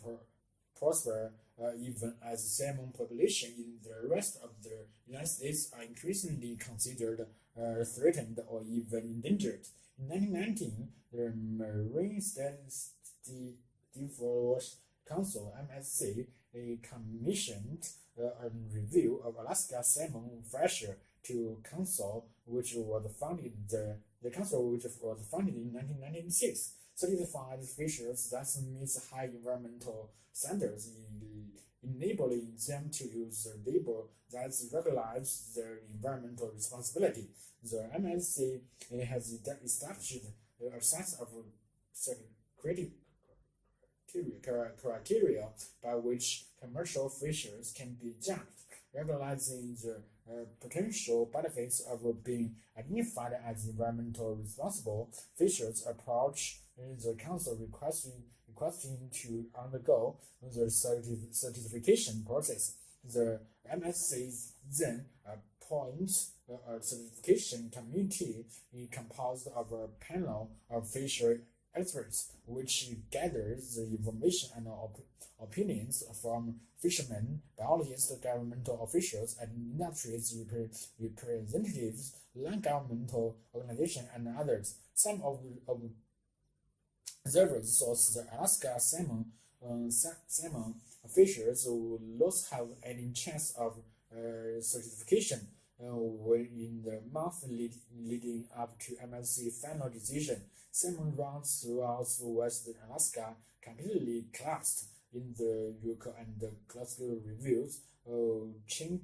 prosper, even as salmon population in the rest of the United States are increasingly considered threatened or even endangered. In 1919, the Marine Statistical Council (MSC) commissioned a review of Alaska salmon pressure to council, which was founded in 1996, certified fishers that meet high environmental standards, enabling them to use labor that regulates their environmental responsibility. The MSC has established a set of criteria by which commercial fishers can be judged, recognizing the potential benefits of being identified as environmental responsible. Fishers approach the council requesting to undergo the certification process. The MSC then appoints a certification committee composed of a panel of fishery experts, which gathers the information and opinions from fishermen, biologists, governmental officials, and industry representatives, non-governmental organizations, and others. Some of observers thought the Alaska salmon fishers would not have any chance of certification. In the month leading up to MSC final decision, salmon runs throughout western Alaska completely collapsed. In the Yukon and Glasgow reviews, Chinook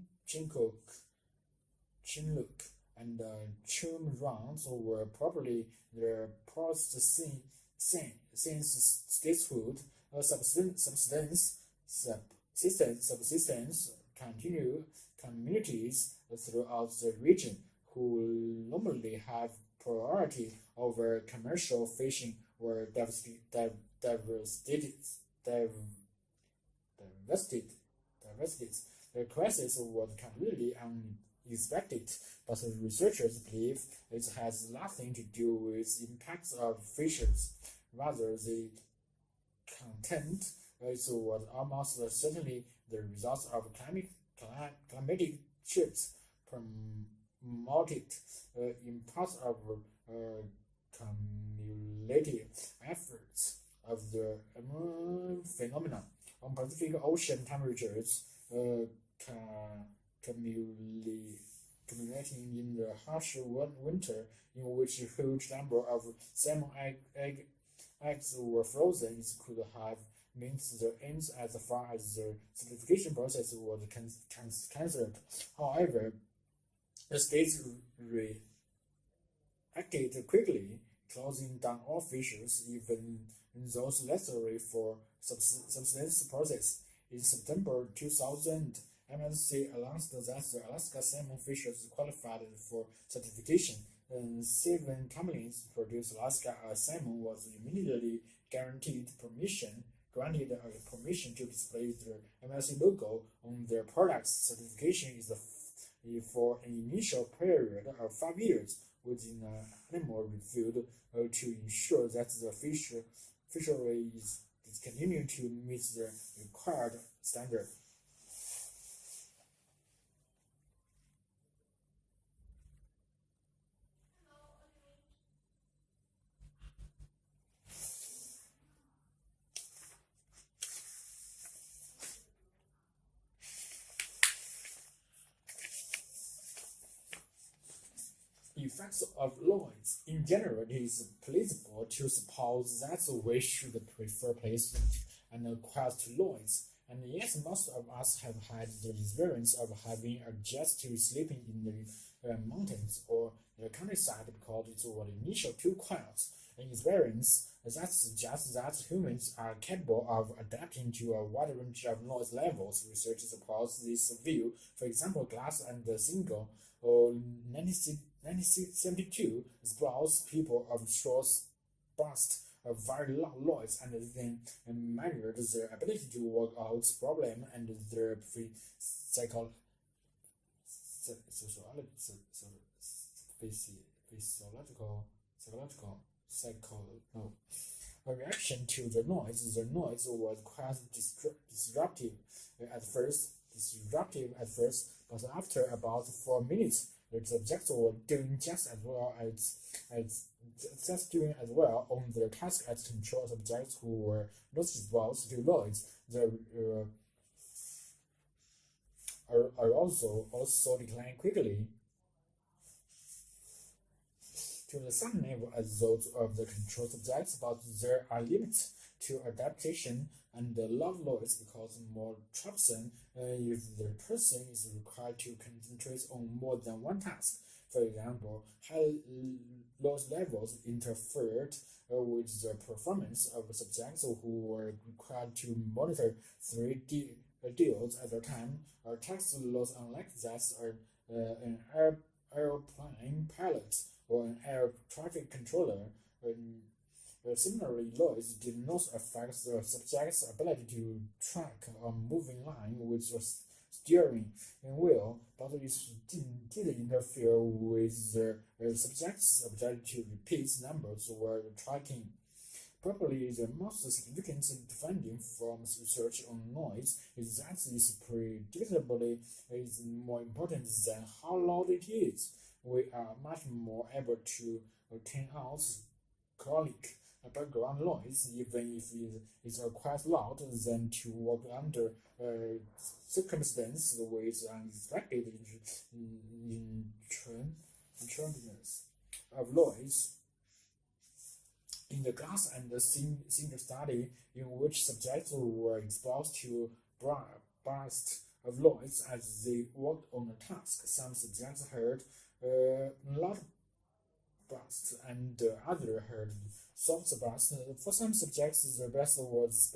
and Chum runs were probably the poorest since statehood. Subsistence communities throughout the region, who normally have priority over commercial fishing, were devastated. The crisis was completely unexpected, but researchers believe it has nothing to do with impacts of fishers. Rather, the content was almost certainly the result of climatic shifts promoted in part of cumulative efforts of the phenomenon on Pacific Ocean temperatures accumulating in the harsh winter, in which a huge number of salmon eggs were frozen. It could have meant the ends as far as the certification process was cancelled. However, the states reacted quickly, closing down all fishers, even those necessary for subsistence process. In September 2000, MSC announced that the Alaska salmon fishers qualified for certification. 7 companies produced Alaska salmon was immediately granted permission to display the MSC logo on their products. Certification is the for an initial period of 5 years within an animal reviewed to ensure that the fishery is continuing to meet the required standard. Effects of noise. In general, it is plausible to suppose that we should prefer placement and quiet to noise. And yes, most of us have had the experience of having adjusted to sleeping in the mountains or the countryside because it was initially too quiet. An experience that suggests that humans are capable of adapting to a wide range of noise levels. Research supports this view. For example, Glass and Single, 1972, explores people of short bursts of very loud noise and then measured their ability to work out problem and their reaction to the noise. The noise was quite disruptive at first, but after about 4 minutes, the subjects were doing just as well on their task as control subjects who were not exposed to noise. The are also decline quickly to the same level as those of the control subjects, but there are limits to adaptation and loud noise because more troublesome if the person is required to concentrate on more than one task. For example, high noise levels interfered with the performance of subjects who were required to monitor 3 deals at a time. A task loss unlike that an airplane pilot or an air traffic controller. Similarly, noise did not affect the subject's ability to track a moving line with the steering wheel, but it did interfere with the subject's ability to repeat numbers while tracking. Probably the most significant finding from research on noise is that its predictability is more important than how loud it is. We are much more able to turn out chronic background noise, even if it is quite loud, than to work under circumstances with unexpected intrusiveness of noise. In the Glass and Single study, in which subjects were exposed to bursts of noise as they worked on a task, some subjects heard loud bursts and others heard soft bursts. For some subjects, the burst was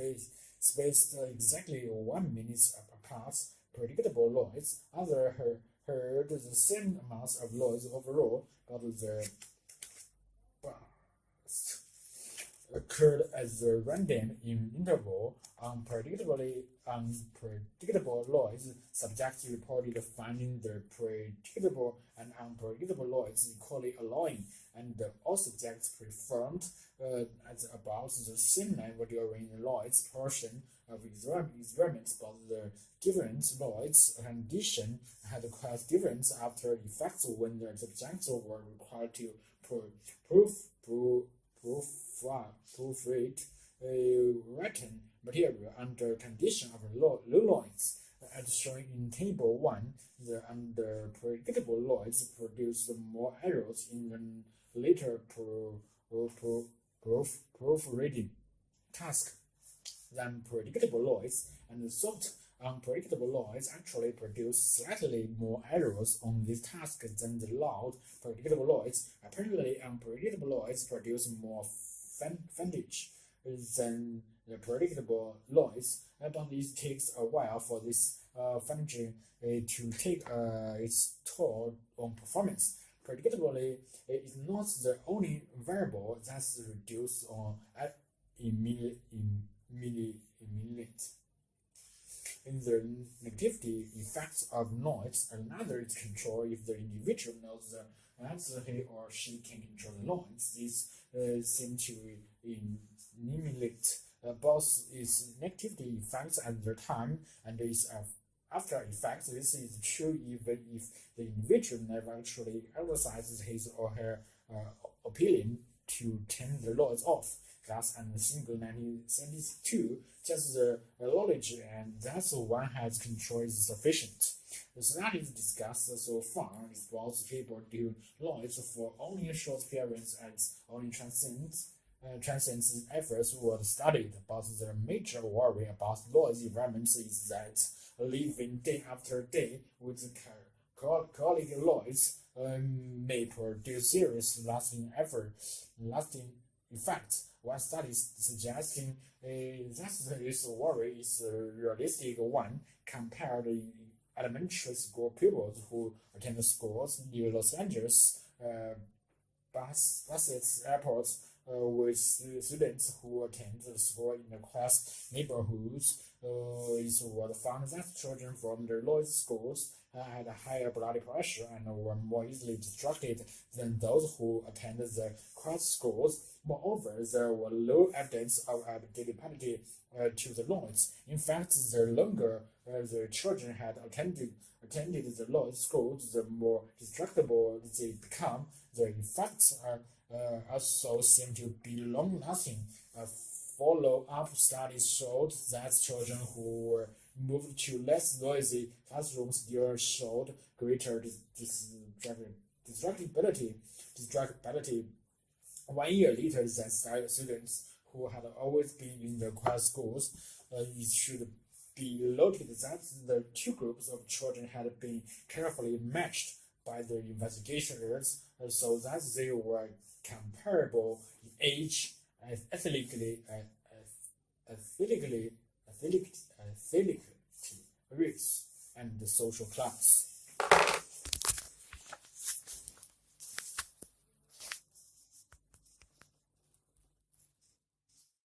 spaced exactly 1 minute apart. Predictable noise. Others heard the same amount of noise overall, but the burst occurred as a random interval. Unpredictable noise. Subjects reported finding the predictable and unpredictable noise equally annoying, and all subjects performed at about the same level during the noise portion of experiments, but the different noise condition had quite different after effects when the subjects were required to proofread written material under condition of low noise. As shown in Table 1, the unpredictable noise produced more errors in the later proofreading task than predictable noise, and the soft unpredictable noise actually produced slightly more errors on this task than the loud predictable noise. Apparently, unpredictable noise produced more footage than the predictable noise, but it takes a while for this footage to take its toll on performance. Predictably, it is not the only variable that's reduced on in minute. in the negativity effects of noise. Another is control. If the individual knows that he or she can control the noise, this seems to eliminate both its negativity effects at the time and its after effects. This is true even if the individual never actually exercises his or her opinion to turn the noise off. Thus, and single 1972, just the knowledge and that's one has control is sufficient. The studies discussed so far expose people do noise for only short periods as only transient efforts were studied, but the major worry about noise environments is that living day after day with chronic noise may produce serious lasting effects. One study suggesting that this worry is a realistic one. Compared elementary school pupils who attend schools near Los Angeles buses airports with students who attend the school in the class neighborhoods. It was found that children from the noise schools had a higher blood pressure and were more easily distracted than those who attended the class schools. Moreover, there was low evidence of adaptability to the noise. In fact, the longer the children had attended the noise schools, the more distractible they become. The effects also seem to be long-lasting. Follow-up studies showed that children who were moved to less noisy classrooms still showed greater distractibility. 1 year later, that students who had always been in the class schools, it should be noted that the two groups of children had been carefully matched by the investigators so that they were comparable in age, athletic race, and social class.